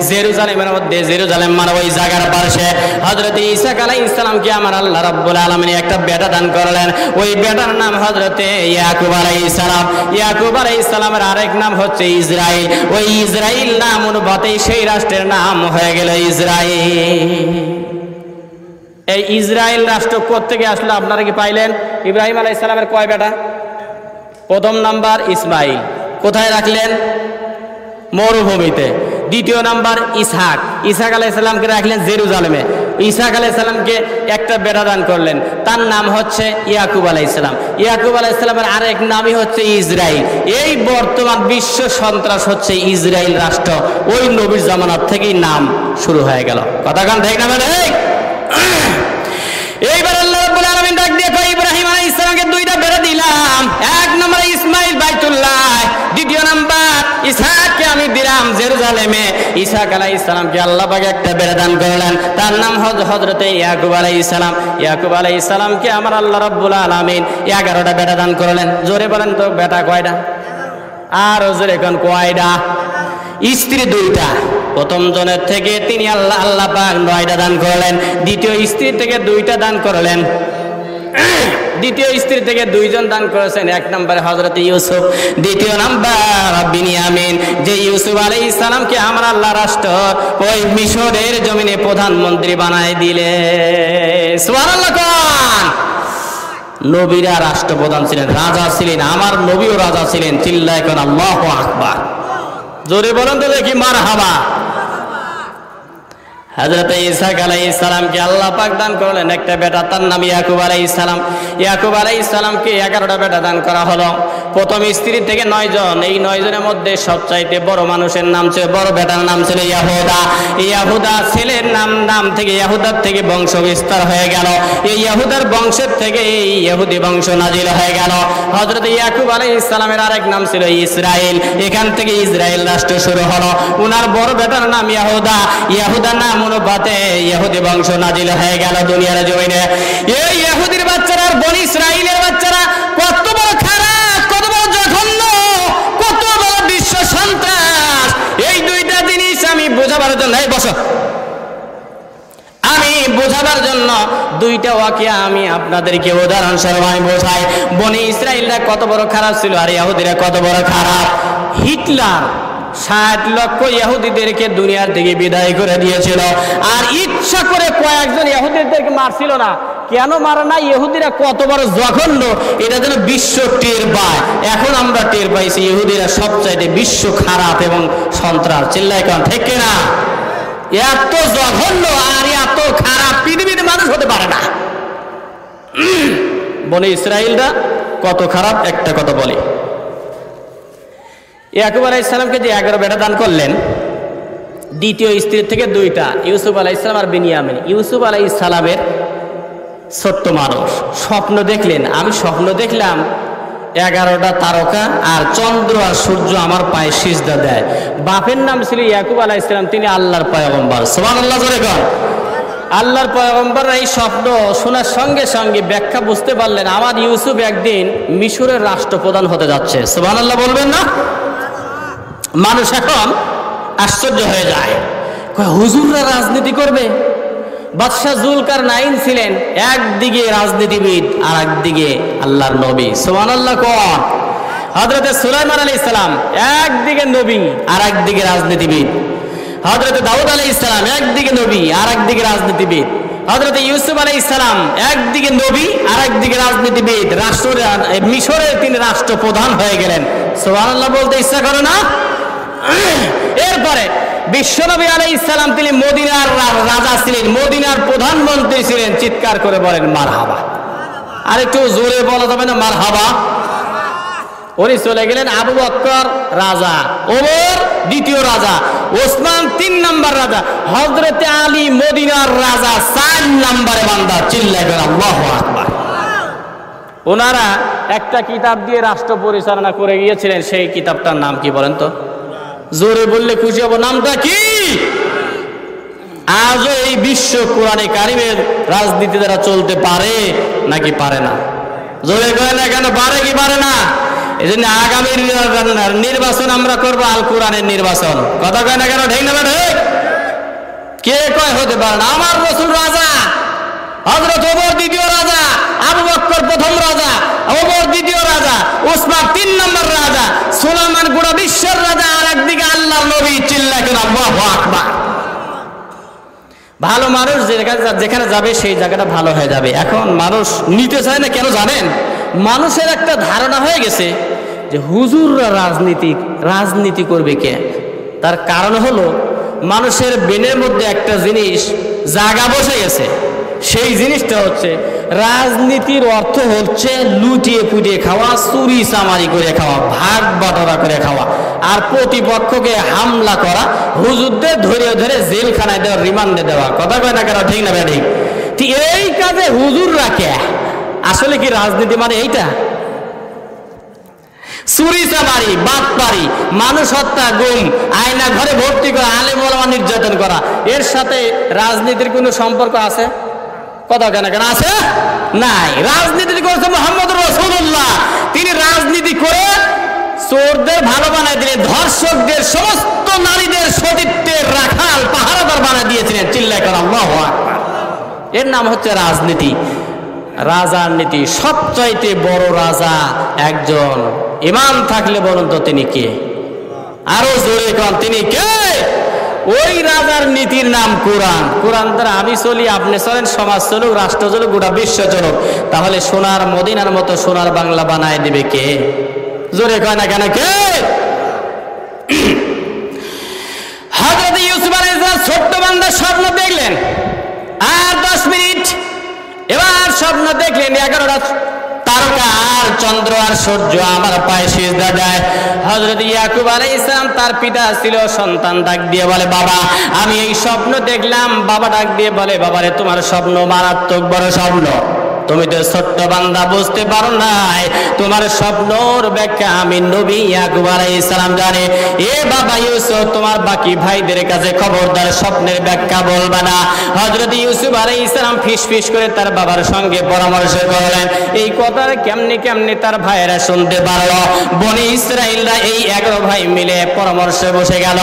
জেরুজালেমের মধ্যে, জেরুজালেম মানে ওই জায়গার পাশে। হযরত ঈসা আলাইহিস সালামকে আমার আল্লাহ রাব্বুল আলামিন একটা বেটা দান করলেন। ওই বেটার নাম হযরত ইয়াকুব আলাইহিস সালাম। ইয়াকুব আলাইহিস সালামের আরেক নাম হচ্ছে ইসরাইল। ওই ইসরাইল নাম অনুপাতে সেই রাষ্ট্রের নাম হয়ে গেল ইসরাইল। এই ইসরায়েল রাষ্ট্র কোত্থেকে আসলো আপনারা কি পাইলেন? ইব্রাহিম আলাইহিস সালামের কয় বেটা? 1 নাম্বার ইসমাইল। কোথায় রাখলেন? মরুভূমিতে। 2 নাম্বার ইসহাক। ইসহাক আলাইহিস সালামকে রাখলেন জেরুজালেমে। ইসহাক আলাইহিস সালামকে একটা বেটা দান করলেন, তার নাম হচ্ছে ইয়াকুব আলাইহিস সালাম। ইয়াকুব আলাইহিস সালামের আরেক নামই হচ্ছে ইসরাইল। এই বর্তমান বিশ্ব সন্ত্রাস হচ্ছে ইসরায়েল রাষ্ট্র। ওই নবীর জামানার থেকেই নাম শুরু হয়ে গেল। কথা কান ঠিক না? মানে এইবার আল্লাহ রাব্বুল আলামিন ডাক দিয়ে কয়, ইব্রাহিম আলাইহিস সালামকে 2টা বেটা দিলাম। 1 নম্বরে ইসমাইল বাইতুল্লাহ, 2 নাম্বার ইসহাককে আমি দিলাম জেরুজালেমে। ইসহাক আলাইহিস সালামকে আল্লাহ পাক একটা বেটা দান করলেন, তার নাম হযরত ইয়াকুব আলাইহিস সালাম। ইয়াকুব আলাইহিস সালামকে আমার আল্লাহ রাব্বুল আলামিন 11টা বেটা দান করলেন। জোরে বলেন তো বেটা কয়টা? আর জোরে কোন কয়টা? স্ত্রী 2টা। প্রথম জনের থেকে তিনি আল্লাহ পাক 9টা দান করলেন। দ্বিতীয় স্ত্রী থেকে 2টা দান করলেন। দ্বিতীয় স্ত্রী থেকে 2 জন দান করেছেন। 1 নম্বরে হযরত ইউসুফ, 2 নাম্বার বিনিয়ামিন। যে ইউসুফ আলাইহিস সালামকে আমার আল্লাহ রাষ্ট্র ওই মিশরের জমিনে প্রধানমন্ত্রী বানায় দিলে। সুবহানাল্লাহ কোন? নবীরা রাষ্ট্রপ্রধান ছিলেন, রাজা ছিলেন। আমার নবীও রাজা ছিলেন। চিল্লায় কোন আল্লাহু আকবার। জোরে বলেন তো দেখি মারহাবা। হযরত ঈসা আলাইহিস সালামকে আল্লাহ পাক দান করলেন একটা বেটা, তার নাম ইয়াকুব আলাইহিস সালাম। ইয়াকুব আলাইহিস সালামকে 11টা বেটা দান করা হলো। প্রথম স্ত্রী থেকে 9 জন। এই 9 জনের মধ্যে সবচাইতে বড় মানুষের নাম ছিল, বড় বেটার নাম ছিল ইয়াহুদা। ইয়াহুদা ছেলের নাম থেকে ইয়াহুদার থেকে বংশ বিস্তার হয়ে গেল। এই ইয়াহুদার বংশের থেকে এই ইহুদি বংশ নাজিল হয়ে গেল। হযরত ইয়াকুব আলাইহিস সালামের আরেক নাম ছিল ইসরাইল। এখান থেকে ইসরাইল রাষ্ট্র শুরু হলো। উনার বড় বেটার নাম ইয়াহুদা। ইয়াহুদার নাম অনুপাতে ইহুদি বংশ নাজিল হয়ে গেল দুনিয়ার জমিনে। এই ইহুদির বাচ্চারা আর বনি ইসরাইলের বাচ্চারা কত বড় খারাপ, কত বড় জঘন্য, কত বড় বিশ্ব সন্ত্রাস। এই 2টা জিনিস আমি বোঝাবার জন্য, এই বসো, আমি বোঝাবার জন্য 2টা ওয়াকিয়া আমি আপনাদেরকে উদাহরণ স্বরূপ আমি বোঝাই। বনি ইসরাইলরা কত বড় খারাপ ছিল আর ইহুদিরা কত বড় খারাপ। হিটলার 60 লক্ষ ইহুদিদেরকে দুনিয়ার থেকে বিদায় করে দিয়েছিল, আর ইচ্ছা করে কয়েকজন ইহুদিদেরকে মারছিল না। কেন মারা না? ইহুদিরা কত বড় জঘন্য এটা যেন বিশ্ব টের পায়। এখন আমরা টের পাইছি ইহুদিরা সবচাইতে বিশ্ব খারাপ এবং সন্ত্রাস। চিল্লায় কেন ঠিক না? এত জঘন্য আর এত খারাপ পৃথিবীতে মানুষ হতে পারে না। বনি ইসরাইলরা কত খারাপ একটা কথা বলে। ইয়াকুব আলাইহিস সালামকে যে 11 বেটা দান করলেন, দ্বিতীয় স্ত্রীর থেকে 2টা, ইউসুফ আলাইহিস সালাম আর বিনিয়ামিন। ইউসুফ আলাইহিস সালামের ছোট্ট মানুষ স্বপ্ন দেখলেন, আমি স্বপ্ন দেখলাম 11টা তারকা আর চন্দ্র আর সূর্য আমার পায়ে সিজদা দেয়। বাপের নাম ছিল ইয়াকুব আলাইহিস সালাম, তিনি আল্লাহর পয়গম্বর। সুবহানাল্লাহ জোরে বল। আল্লাহর পয়গম্বর এই স্বপ্ন শোনার সঙ্গে সঙ্গে ব্যাখ্যা বুঝতে পারলেন, আমার ইউসুফ একদিন মিশরের রাষ্ট্রপ্রধান হতে যাচ্ছে। সুবহানাল্লাহ বলবেন না? মানুষ এখন আশ্চর্য হয়ে যায়, হুজুররা রাজনীতি করবে? বাদশাহ জুলকারনাইন ছিলেন একদিকে রাজনীতিবিদ আর একদিকে আল্লাহর নবী। সুবহানাল্লাহ কোন? হযরতে সুলাইমান আলাইহিস সালাম একদিকে নবী আর একদিকে রাজনীতিবিদ। হযরতে দাউদ আলাইহিস সালাম একদিকে নবী আর একদিকে রাজনীতিবিদ। হযরতে ইউসুফ আলাইহিস সালাম একদিকে নবী আর একদিকে রাজনীতিবিদ। মিশরের তিনি রাষ্ট্রপ্রধান হয়ে গেলেন। সুবহানাল্লাহ বলতে ইচ্ছা করে না? এরপরে বিশ্বনবী আলাইহিস সালাম তিনি মদিনার রাজা ছিলেন, মদিনার প্রধানমন্ত্রী ছিলেন। চিৎকার করে বলেন মারহাবা। আর একটু জোরে বলা যাবে না মারহাবা? উনি চলে গেলেন, আবু বকর রাজা, ওমর দ্বিতীয় রাজা, ওসমান 3 নম্বর রাজা, হযরতে আলী মদিনার রাজা 4 নম্বরে বান্দা। চিল্লাবেন আল্লাহু আকবার। ওনারা একটা কিতাব দিয়ে রাষ্ট্র পরিচালনা করে গিয়েছিলেন, সেই কিতাবটার নাম কি বলেন তো? জোরে বললে খুশি হব। নামটা কি? আজও এই বিশ্ব কোরআনে কারিমের রাজনীতি দ্বারা চলতে পারে নাকি পারে না? জোরে কয় না কেন? পারে কি পারে না? এই জন্য আগামী নির্বাচন আমরা করবো আল কোরআনের নির্বাচন। কথা কয় না কেন? ঠিক না? ঠিক। কে কয় হতে পারে না? আমার রাসূল রাজা, হযরত ওমর দ্বিতীয় রাজা, আবু বকর প্রথম রাজা, ওমর দ্বিতীয় রাজা, ওসমান 3 নম্বর রাজা, সুলাইমান গোটা বিশ্বের রাজা, আর একদিকে আল্লাহর নবী। চিল্লায় কেন আল্লাহু আকবার। ভালো মানুষ যেখানে যাবে সেই জায়গাটা ভালো হয়ে যাবে। এখন মানুষ নিতে চায় না কেন জানেন? মানুষের একটা ধারণা হয়ে গেছে যে হুজুররা রাজনীতি করবে কে? তার কারণ হলো মানুষের ব্রেনের মধ্যে একটা জিনিস জায়গা বসে গেছে। সেই জিনিসটা হচ্ছে রাজনীতির অর্থ হচ্ছে লুটিয়ে পুটিয়ে খাওয়া, চুরি চামারি করে খাওয়া, ভাগ বাটোয়ারা করে খাওয়া, আর প্রতিপক্ষকে হামলা করা, হুজুরদের ধরে ধরে জেলখানায় দেওয়া, রিমান্ডে দেওয়া। কথা কয় না কেন? ঠিক না ঠিক? ঠিক এই কাজে হুজুররা কে? আসলে কি রাজনীতি মানে এইটা? চুরি চামারি, বাটপারি, মানুষ হত্যা, গুম, আয়না ঘরে ভর্তি করা, আলেম ওলামা নির্যাতন করা, এর সাথে রাজনীতির কোনো সম্পর্ক আছে? কথা কেন কেন? আছে? নাই। রাজনীতি করেছে মুহাম্মদুর রাসূলুল্লাহ। তিনি রাজনীতি করে চোরদের ভালো বানায় দিলেন, ধর্ষকদের, সমস্ত নারীদের সতীত্বের রাখাল, পাহারাদার বানায় দিয়েছিলেন। চিল্লায় কেন আল্লাহু আকবার। এর নাম হচ্ছে রাজনীতি। রাজার নীতি। সবচাইতে বড় রাজা একজন ইমাম থাকলে বলুন তো তিনি কে? আরো জোরে কোন তিনি কে? ওই রাজার নীতির নাম কোরআন। কোরআন দ্বারা আমি চলি, আপনি চলেন, সমাজ চলুক, রাষ্ট্র চলুক, গোটা বিশ্ব চলুক। তাহলে সোনার মদিনার মতো সোনার বাংলা বানায় দিবে কে? জোরে কয় না কেন? কে? হযরত ইউসুফ আলাইহিস সালাম ছোট্ট বান্দা স্বপ্ন দেখলেন, আর 10 মিনিট। এবার স্বপ্ন দেখলেন 11টা তারকা আর চন্দ্র আর সূর্য আমার পায়ে সিজদা দেয়। হযরত ইয়াকুব আলাইহিস সালাম তার পিতা ছিল, সন্তান ডাক দিয়ে বলে, বাবা আমি এই স্বপ্ন দেখলাম। বাবা ডাক দিয়ে বলে, বাবারে তোমার স্বপ্ন মারাত্মক বড় স্বপ্ন, তুমি তো ছোট্ট বান্দা, বুঝতে পারো নাই। তোমার স্বপ্নর ব্যাখ্যা আমি নবী ইয়াকুব আলাইহিস সালাম জানে। এ বাবা ইউসুফ, তোমার বাকি ভাইদের কাছে খবরদার স্বপ্নের ব্যাখ্যা বলবা না। হযরত ইউসুফ আলাইহিস সালাম ফিসফিস করে তার বাবার সঙ্গে পরামর্শ করলেন। এই কথা কেমনে তার ভাইয়েরা শুনতে পারলো? বনি ইসরাইলরা এই 11 ভাই মিলে পরামর্শে বসে গেল।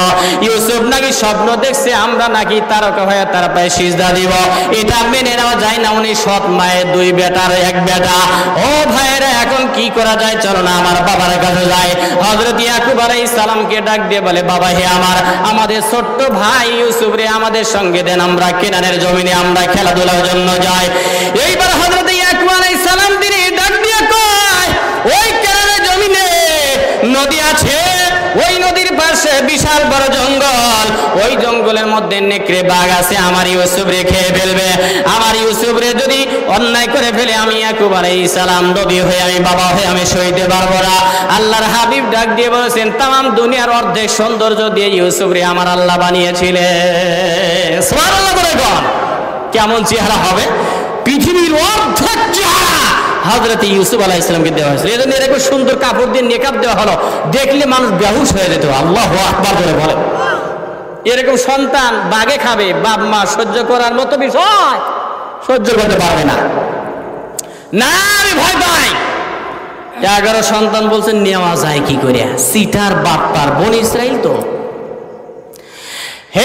ইউসুফ নাকি স্বপ্ন দেখছে, আমরা নাকি তারকা হয়ে তার পায়ে সিজদা দিব। এটা মেনে নেওয়া যায় না। উনি সৎ মায়ের 2 বেটার 1 বেটা। ও ভাইয়েরা, এখন কি করা যায়? চলো না আমার বাবার কাছে যাই। হযরত ইয়াকুব আলাইহিস সালামকে ডাক দিয়ে বলে, বাবা হে আমাদের ছোট্ট ভাই ইউসুফ রে আমাদের সঙ্গে দেন, আমরা কেনানের জমিনে আমরা খেলাধুলার জন্য যাই। এইবার হযরত ইয়াকুব আলাইহিস সালাম তিনি ডাক দিয়ে কয়, ওই কেনানের জমিনে নদী আছে, ওই নদীর পাশে বিশাল বড় জঙ্গল, ওই জঙ্গলের মধ্যে নেকড়ে বাঘ আছে, আমার ইউসুফ রে খেয়ে ফেলবে। আমার ইউসুফ রে যদি অন্যায় করে ফেলে, আমি ইয়াকুব আলাইহিস সালাম নবী হয়ে, আমি বাবা হয়ে আমি সইতে পারবো না। আল্লাহর হাবিব ডাক দিয়ে বলেছেন, তাম দুনিয়ার অর্ধেক সৌন্দর্য দিয়ে ইউসুফ রে আমার আল্লাহ বানিয়েছিলেন। সুবহানাল্লাহ বলে কোন কেমন চেহারা হবে? পৃথিবীর অর্ধেক চেহারা হযরত ইউসুফ আলাইহিস সালামকে দেওয়া হয়েছিল। এজন্য এরকম সুন্দর কাপড় দিয়ে নেকাব দেওয়া হলো, দেখলে মানুষ বেহুশ হয়ে যেত। আল্লাহু আকবার বলে বলে। এরকম সন্তান বাগে খাবে, বাপ মা সহ্য করার মতো বিষয়, সহ্য করতে পারবে না। না, আমি ভয় পাই। 11 সন্তান বলছেন নেওয়া যায় কি করে? সিটার বাপ্পার বনি ইসরাইল তো।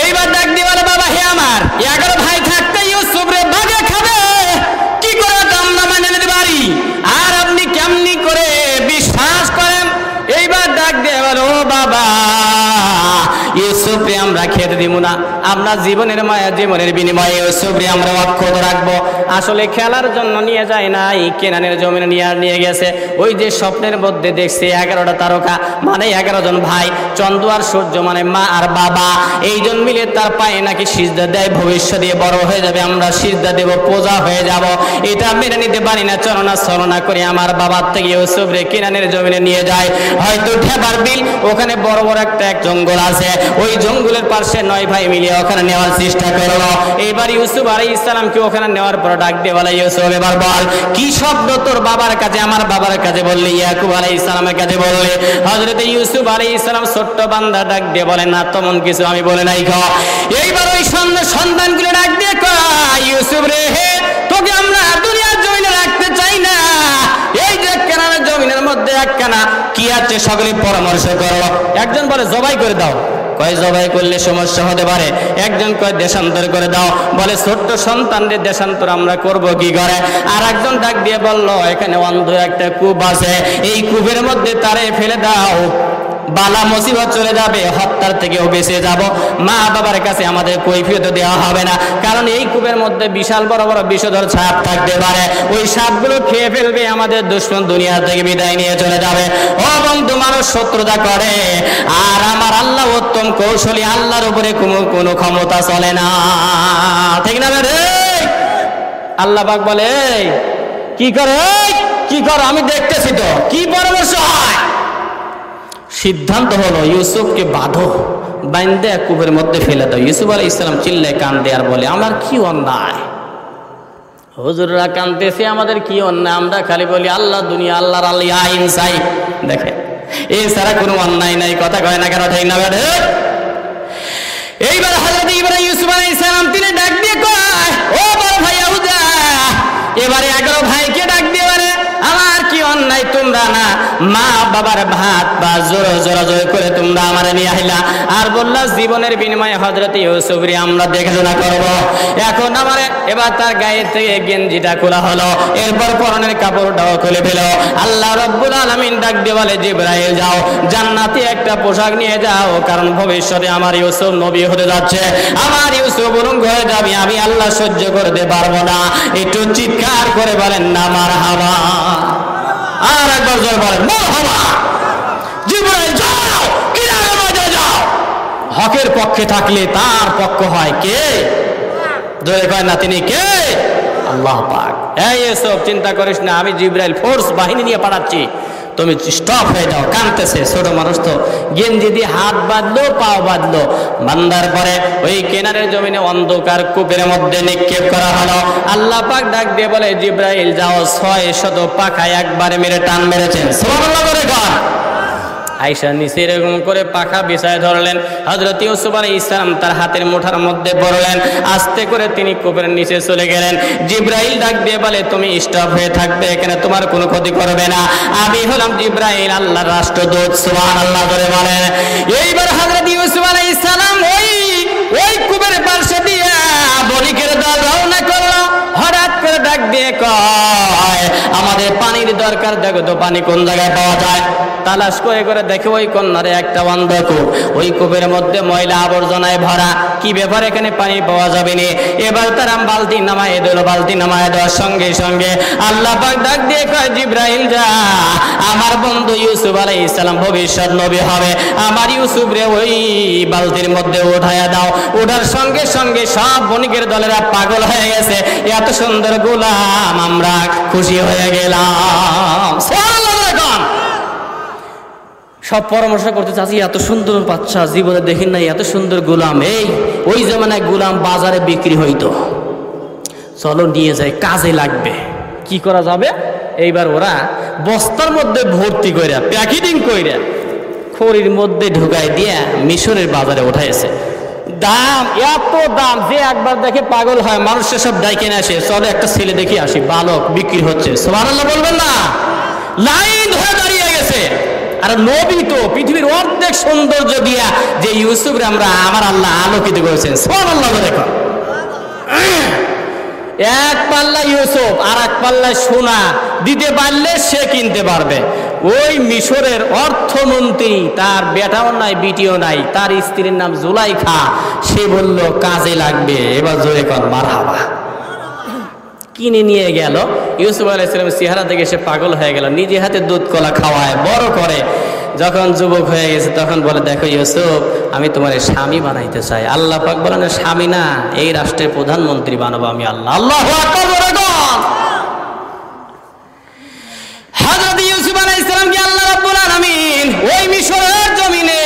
এইবার ডাক দিয়ে বলে, বাবা হে আমার 11 ভাই থাকতে ইউসুফ রে বাগে খাবে, কি করে আমরা মেনে নিতে পারি? আর আপনি কেমনি করে বিশ্বাস করেন? এইবার ডাক দিয়ে বলে, ও বাবা, ইউসুফ রে আমরা খেতে দিব না, আমরা জীবনের মায়া জীবনের বিনিময়ে ইউসুফ রে আমরা অক্ষত রাখবো। আসলে খেলার জন্য নিয়ে যায় না, এই কেনানের জমিনে নিয়ে গেছে। ওই যে স্বপ্নের মধ্যে দেখছে 11টা তারকা, মানে 11 জন ভাই, চন্দ্র আর সূর্য মানে মা আর বাবা, এইজন মিলে তার পায়ে নাকি সিজদা দেয়, ভবিষ্যতে বড় হয়ে যাবে, আমরা সিজদা দেব, পূজা হয়ে যাব। এটা মেনে নিতে পারি না, চলনা করে আমার বাবার থেকে ইউসুফ রে কেনানের জমিনে নিয়ে যায়। হয়তো ঢেবার বিল, ওখানে বড় বড় একটা জঙ্গল আছে, ওই জঙ্গলের পাশে 9 ভাই মিলে ওখানে নেওয়ার চেষ্টা করলো। এইবার ইউসুফ আলাইহিস সালামকে ওখানে নেওয়ার পর ডাক দিয়ে বলে, ইউসুফ এবার বল কি শব্দ তোর বাবার কাছে, আমার বাবার কাছে বললি, ইয়াকুব আলাইহিস সালামের কাছে বললে। হযরত ইউসুফ আলাইহিস সালাম ছোট্ট বান্দা ডাক দিয়ে বলে, না তেমন কিছু আমি বলে নাই। এইবার ওই সন্তানগুলো ডাক দিয়ে কয়, ইউসুফ রে, তোকে আমরা দুনিয়ার জমিনে রাখতে চাই না, এই যে কেনানের জমিনের মধ্যে একখানা কি আছে সকলে পরামর্শ করো। একজন বলে জবাই করে দাও, কয় জবাই করলে সমস্যা হতে পারে। একজন কয় দেশান্তর করে দাও, বলে ছোট্ট সন্তানদের দেশান্তর আমরা করব কি করে। আর একজন ডাক দিয়ে বলল, এখানে অন্ধ একটা কূপ আছে, এই কূপের মধ্যে তারে ফেলে দাও, বালা মুসিবত চলে যাবে, হত্যার থেকেও বেঁচে যাব, মা বাবার কাছে আমাদের কৈফিয়ত দেওয়া হবে না, কারণ এই কূপের মধ্যে বিশাল বড় বড় বিষধর সাপ থাকতে পারে, ওই সাপগুলো খেয়ে ফেলবে, আমাদের দুশমন দুনিয়া থেকে বিদায় নিয়ে চলে যাবে। ও বন্ধু, মানুষ শত্রুতা করে, আর আমার আল্লাহ উত্তম কৌশলী, আল্লাহর উপরে কোনো ক্ষমতা চলে না, ঠিক না রে? আল্লাহ পাক বলে, কি করে, কি কর, আমি দেখতেছি তো, কি পরামর্শ হয়? সিদ্ধান্ত হলো ইউসুফকে বাঁধো, বাইন্দে কূপের মধ্যে ফেলে দাও। ইউসুফ আলাইহিস সালাম চিল্লায় কান্দে আর বলে, আমার কি অন্যায়? হুজুররা কান্দতেছে, আমাদের কি অন্যায়? আমরা খালি বলি আল্লাহ দুনিয়া, আল্লাহর আল্লাহ আইন চাই, দেখে এছাড়া কোনো অন্যায় নাই। কথা কয় না কেন, ঠিক না? এইবার হযরত ইব্রাহিম ইউসুফ আলাইহিস সালাম তিনি ডাক দিয়ে কয়, ও বড় ভাই আউদা, এবারে 11 ভাইকে ডাক দিয়ে বলে, আমার কি অন্যায়? তোমরা না মা বাবার ভাত বা জোর করে তোমরা আমার নিয়ে আইলা, আর বললা জীবনের বিনিময়ে হযরত ইউসুফ রে আমরা দেখাশোনা করব। এখন আমার এবার তার গায়ে থেকে গেঞ্জিটা খোলা হলো, এরপর পরনের কাপড়টাও খুলে ফেলো। আল্লাহ রাব্বুল আলামিন ডাক দিয়ে বলে, জিবরাইল যাও, জান্নাতি একটা পোশাক নিয়ে যাও, কারণ ভবিষ্যতে আমার ইউসুফ নবী হতে যাচ্ছে, আমার ইউসুফ উলঙ্গ হয়ে যাবে, আমি আল্লাহ সহ্য করতে পারবো না। একটু চিৎকার করে বলেন না মারহাবা, আর একবার জোরে বলেন মারহাবা। জিবরাইল যাও, কিনারে মাঝে যাও। হকের পক্ষে থাকলে তার পক্ষ হয় কে? জোরে কয় না, তিনি কে? আল্লাহ পাক। এই ইউসুফ চিন্তা করিস না, আমি জিবরাইল ফোর্স বাহিনী নিয়ে পাঠাচ্ছি, তুমি স্টপ হয়ে যাও। কাঁদতেছে ছোট মানুষ তো, গেঞ্জি দিয়ে হাত বাঁধলো, পাও বাঁধলো, বান্দার পরে ওই কেনারের জমিনে অন্ধকার কূপের মধ্যে নিক্ষেপ করা হলো। আল্লাহ পাক ডাক দিয়ে বলে, জিবরাইল যাও, 600 পাখা একবারে মেরে টান মেরেছেন। সুবহানাল্লাহ করে কর। আয়েশা নিচে এরকম করে পাখা বিছায় ধরলেন। হযরত ইউসুফ আলাইহিস সালাম তার হাতের মুঠার মধ্যে পড়লেন, আস্তে করে তিনি কূপের নিচে চলে গেলেন। জিবরাইল ডাক দিয়ে বলে, তুমি স্টপ হয়ে থাকবে, এখানে তোমার কোনো ক্ষতি করবে না, আমি হলাম জিবরাইল, আল্লাহর রাষ্ট্রদূত। সুবহানাল্লাহ করে বলেন। এইবার হযরত ইউসুফ আলাইহিস সালাম ওই কূপের পাশে দিয়ে বণিকের দল রওনা করলো। হঠাৎ করে ডাক দিয়ে কয়, আমাদের পানির দরকার, দেখো তো পানি কোন জায়গায় পাওয়া যায়। তালাশ করে করে দেখে ওই কন্যারে একটা অন্ধকূপ, ওই কূপের মধ্যে ময়লা আবর্জনায় ভরা, কি ব্যাপার, এখানে পানি পাওয়া যাবে না। এবার তারা বালতি নামায় দিল, বালতি নামায় দেওয়ার সঙ্গে সঙ্গে আল্লাহ পাক ডাক দিয়ে কয়, জিবরাইল যা, আমার বন্ধু ইউসুফ আলাইহিস সালাম ভবিষ্যৎ নবী হবে, আমার ইউসুফ রে ওই বালতির মধ্যে উঠায়া দাও। ওঠার সঙ্গে সঙ্গে সব বণিকের দলেরা পাগল হয়ে গেছে, এত সুন্দর গোলাম, আমরা খুশি হয়ে গেলাম। সব পরামর্শ করতে চাচ্ছি, এত সুন্দর বাচ্চা জীবনে দেখেন নাই, এত সুন্দর গোলাম, এই ওই জামানায় গোলাম বাজারে বিক্রি হইতো, চলো নিয়ে যায়, কাজে লাগবে। কি করা যাবে? এইবার ওরা বস্তার মধ্যে ভর্তি করে প্যাকেটিং করে খড়ির মধ্যে ঢুকাই দিয়ে মিশরের বাজারে উঠাইছে। দাম, এত দাম যে একবার দেখে পাগল হয়। মানুষের সব ডাইকে না আসে, চলে একটা ছেলে দেখি আসি, বালক বিক্রি হচ্ছে, সুবহানাল্লাহ বলবেন না? লাইন ধরে দাঁড়িয়ে গেছে। আর নবী তো পৃথিবীর অর্ধেক সৌন্দর্য দিয়া যে ইউসুফরে আমরা আমার আল্লাহ আলোকিত করেছেন, সুবহানাল্লাহ দেখো। এক পাল্লা ইউসুফ আর এক পাল্লা সোনা দিতে পারলে সে কিনতে পারবে। ওই মিশরের অর্থমন্ত্রী, তার বেটাও নাই বিটিও নাই, তার স্ত্রীর নাম জুলাইখা, সে বলল কাজে লাগবে, এবার জোরে কর মারহাবা। কিনে নিয়ে গেল। ইউসুফ আলাইহিস সালামের চেহারা দেখে সে পাগল হয়ে গেল, নিজে হাতে দুধ কলা খাওয়ায় বড় করে। যখন যুবক হয়ে গেছে তখন বলে, দেখো ইউসুফ, আমি তোমার স্বামী বানাইতে চাই। আল্লাহ পাক বলেন, স্বামী না, এই রাষ্ট্রের প্রধানমন্ত্রী বানাবো আমি আল্লাহ। আল্লাহু আকবার বলে গণ। হযরত ইউসুফ আলাইহিস সালামকে আল্লাহ রাব্বুল আলামিন ওই মিশরের জমিনে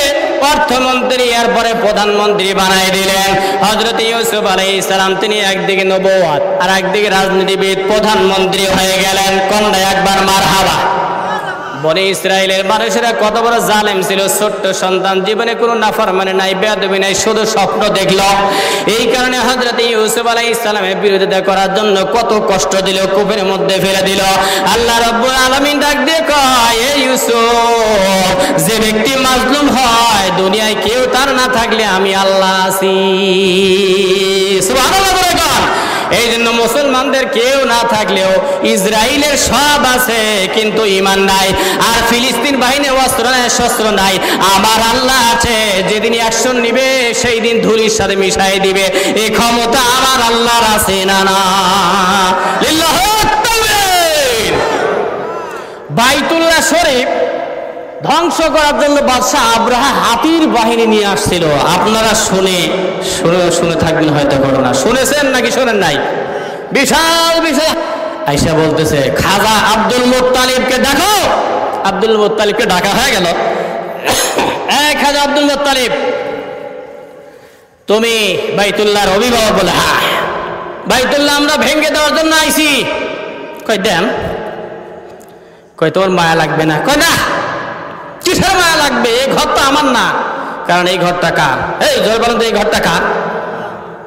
অর্থমন্ত্রী এরপরে প্রধানমন্ত্রী বানাই দিলেন। হযরত ইউসুফ আলাইহিস সালাম তিনি একদিকে নবুয়ত আর একদিকে রাজনীতিবিদ, প্রধানমন্ত্রী হয়ে গেলেন। কোনটা একবার মারহাবা। বনি ইসরায়েলের মানুষেরা কত বড় জালেম ছিল, ছোট্ট সন্তান, জীবনে কোনো নাফরমানি নাই, বেয়াদবি নাই, শুধু স্বপ্ন দেখলো। এই কারণে হযরত ইউসুফ আলাইহিস সালামের বিরোধিতা করার জন্য কত কষ্ট দিল, কূপের মধ্যে ফেলে দিল। আল্লাহ রাব্বুল আলামিন ডাক দিয়ে কয়, এই ইউসুফ, যে ব্যক্তি মাজলুম হয় দুনিয়ায় কেউ তার না থাকলে আমি আল্লাহ আছি। সুবহানাল্লাহ বলে গণ। এই জন্য মুসলমানদের কেউ না থাকলেও ইসরায়েলের সব আছে কিন্তু ঈমান নাই। আর ফিলিস্তিন বাহিনী অস্ত্র নাই, শস্ত্র নাই, আমার আল্লাহ আছে। যেদিন অ্যাকশন নিবে সেই দিন ধুলির সাথে মিশাই দিবে। এই ক্ষমতা আমার আল্লাহর আছে না না? লিল্লাহু তাকবীর। বাইতুল্লাহ শরীফ ধ্বংস করার জন্য বাদশাহ আব্রাহা হাতির বাহিনী নিয়ে আসছিল। আপনারা শুনে থাকবেন হয়তো ঘটনা, শুনেছেন নাকি শোনেন নাই? বিশাল বিশাল আয়েশা বলতেছে, খাজা আব্দুল মুত্তালিবকে দেখো। আব্দুল মুত্তালিবকে ডাকা হয়ে গেল। খাজা আব্দুল মুত্তালিব, তুমি বাইতুল্লাহর অভিভাবক? বলে, হ্যাঁ। বাইতুল্লাহ আমরা ভেঙে দেওয়ার জন্য আইছি। কই দেন? কই তোমার মায়া লাগবে না? কই না। কিসের মায়া লাগবে? এই ঘরটা আমার না। কারণ এই ঘরটা কার? এই জোরে বলেন তো, এই ঘরটা কার?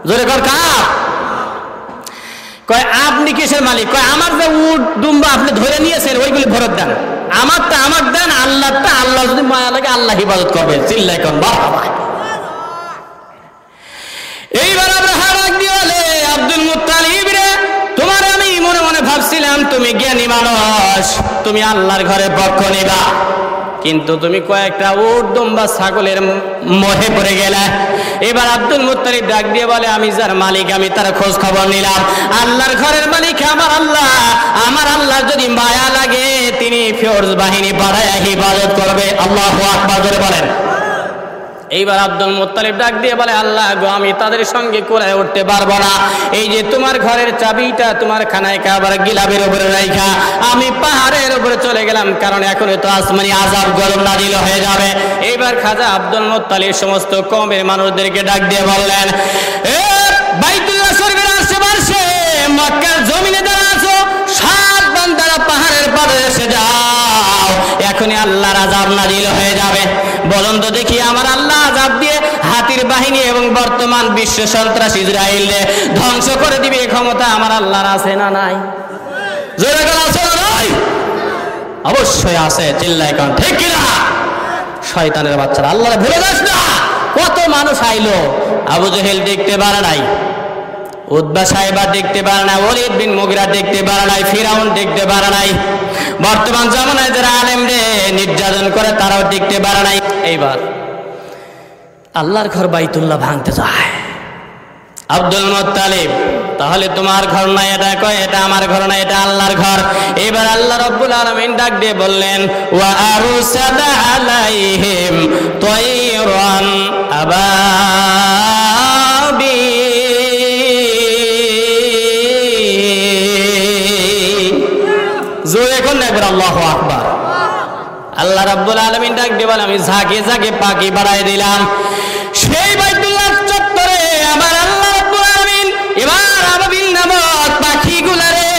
জোরে ঘর কার? কয় আপনি কিসের মালিক? কয় আমার যে উট দুম্বা আপনি ধরে নিয়েছেন ওইগুলি ফেরত দেন। আমারটা আমার দেন, আল্লাহটা আল্লাহ যদি মায়া লাগে আল্লাহ হিফাজত করবে। চিল্লাই কোন বাবা। এইবার আমরা হারাক দিয়ে বলে, আব্দুল মুত্তালিব রে, তোমার আমি মনে মনে ভাবছিলাম তুমি জ্ঞানী মানুষ, তুমি আল্লাহর ঘরে পক্ষ নিবা, কিন্তু তুমি কয়েকটা উট দুম্বা ছাগলের মোহে পড়ে গেলে। এবার আব্দুল মুত্তালিব ডাক দিয়ে বলে, আমি যার মালিক আমি তার খোঁজ খবর নিলাম। আল্লাহর ঘরের মালিক আমার আল্লাহ। আমার আল্লাহ যদি মায়া লাগে তিনি ফৌজ বাহিনী পাঠায় হিফাজত করবে। আল্লাহু আকবার করে বলেন। এইবার আব্দুল মুত্তালিব ডাক দিয়ে বলে, আল্লাহ গো, আমি তাদের সঙ্গে কোলায় উঠতে পারবো না। এই যে তোমার ঘরের চাবিটা তোমার খানায় কাবার গিলাবের উপরে রাইখা আমি পাহাড়ের উপরে চলে গেলাম, কারণ এখন তো আসমানি আযাব গরম নাজিল হয়ে যাবে। এইবার খাজা আব্দুল মুত্তালিব সমস্ত কওমের মানুষদেরকে ডাক দিয়ে বললেন, এ বাইতুল্লাহ শরীফের আশেপাশে মক্কার জমিনে যারা আছো, সব বান্দারা পাহাড়ের পাড়ে এসে যাও, এখনই আল্লাহর আযাব নাজিল হয়ে যাবে। বলুন তো দেখি, আমার আল্লাহ আযাব দিয়ে হাতির বাহিনী এবং বর্তমান বিশ্ব সন্ত্রাস ইসরায়েলকে ধ্বংস করে দিবে, এই ক্ষমতা আমার আল্লাহর আছে না নাই? জোরে বলেন, আছে না নাই? অবশ্যই আছে। চিল্লায় কোন ঠিক কিনা? শয়তানের বাচ্চারা, আল্লাহরে ভুলে যাস না। কত মানুষ আইলো, আবু জেহেল দেখতে পারে নাই, উতবা সাহেবা দেখতে পারে না, ওলীদ বিন মুগিরা দেখতে পারে নাই, ফিরাউন দেখতে পারে নাই, বর্তমান জামানায় যারা আলেমরে নির্যাতন করে তারাও দেখতে পারে নাই। এইবার আল্লাহর ঘর বাইতুল্লাহ ভাঙতে যায়। আব্দুল মুত্তালিব, তাহলে তোমার ঘর না এটা? কয় এটা আমার ঘর না, এটা আল্লাহর ঘর। এবার আল্লাহ রাব্বুল আলামিন ডাক দিয়ে বললেন, ওয়া আরসালা আলাইহিম তায়রান আবাবি। জোরে কোন একবার আল্লাহু আকবার। আল্লাহ রাব্বুল আলামিন ডাক দিয়ে বলে, আমি ঝাঁকে ঝাঁকে পাখি বাড়াই দিলাম সেই বাইতুল্লাহ চত্বরে। আমার আল্লাহ রাব্বুল আলামিন এবার আবাবিল নামক পাখিগুলারে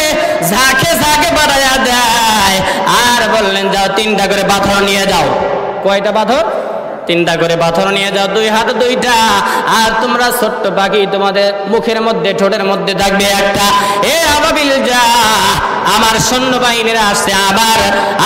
ঝাঁকে ঝাঁকে বাড়াইয়া দেয়। আর বললেন, যাও 3টা করে পাথর নিয়ে যাও। কয়টা পাথর? তিনটা করে পাথর নিয়ে যাও, 2 হাতে 2টা। আর তোমরা ছোট্ট পাখি, তোমাদের মুখের মধ্যে ঠোঁটের মধ্যে থাকবে একটা। এ আবাবিল যা, আমার সৈন্যবাহিনীরা আসছে,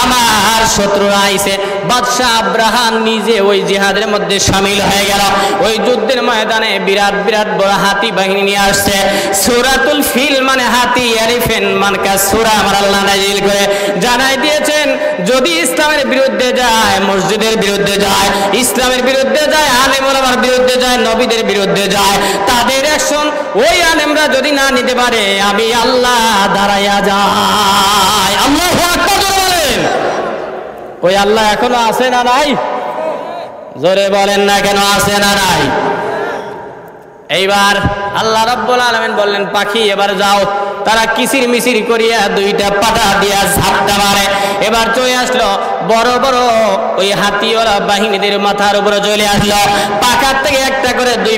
আমার শত্রুরা আইছে। বাদশাহ আব্রাহা নিজে ওই জিহাদের মধ্যে শামিল হয়ে গেল। ওই যুদ্ধের ময়দানে বিরাট বিরাট বড় হাতি বাহিনী নিয়ে আসছে। সূরাতুল ফিল মানে হাতি, আরিফেন মানকা সূরা আমার আল্লাহ নাযিল করে জানাই দিয়েছেন, যদি ইসলামের বিরুদ্ধে যায়, মসজিদের বিরুদ্ধে যায়, ইসলামের বিরুদ্ধে যায়, আলেম ওলামার বিরুদ্ধে যায়, নবীদের বিরুদ্ধে যায়, তাদের অ্যাকশন ওই আলেমরা যদি না নিতে পারে, আমি আল্লাহ দাঁড়াইয়া যাই। আল্লাহু আকবার বলেন। ওই আল্লাহ এখনো আছে না নাই? জোরে বলেন না, কেন আছে না নাই? এইবার আল্লাহ রাব্বুল আলামিন বললেন, পাখি এবার যাও। তারা কিসির মিসির করিয়া 2টা পাটা দিয়া ঝাপটা মারে। এবার চলে আসলো বড় বড় ওই হাতিওয়ালা বাহিনীদের মাথার উপরে চলে আসলো। পাখার থেকে একটা করে 2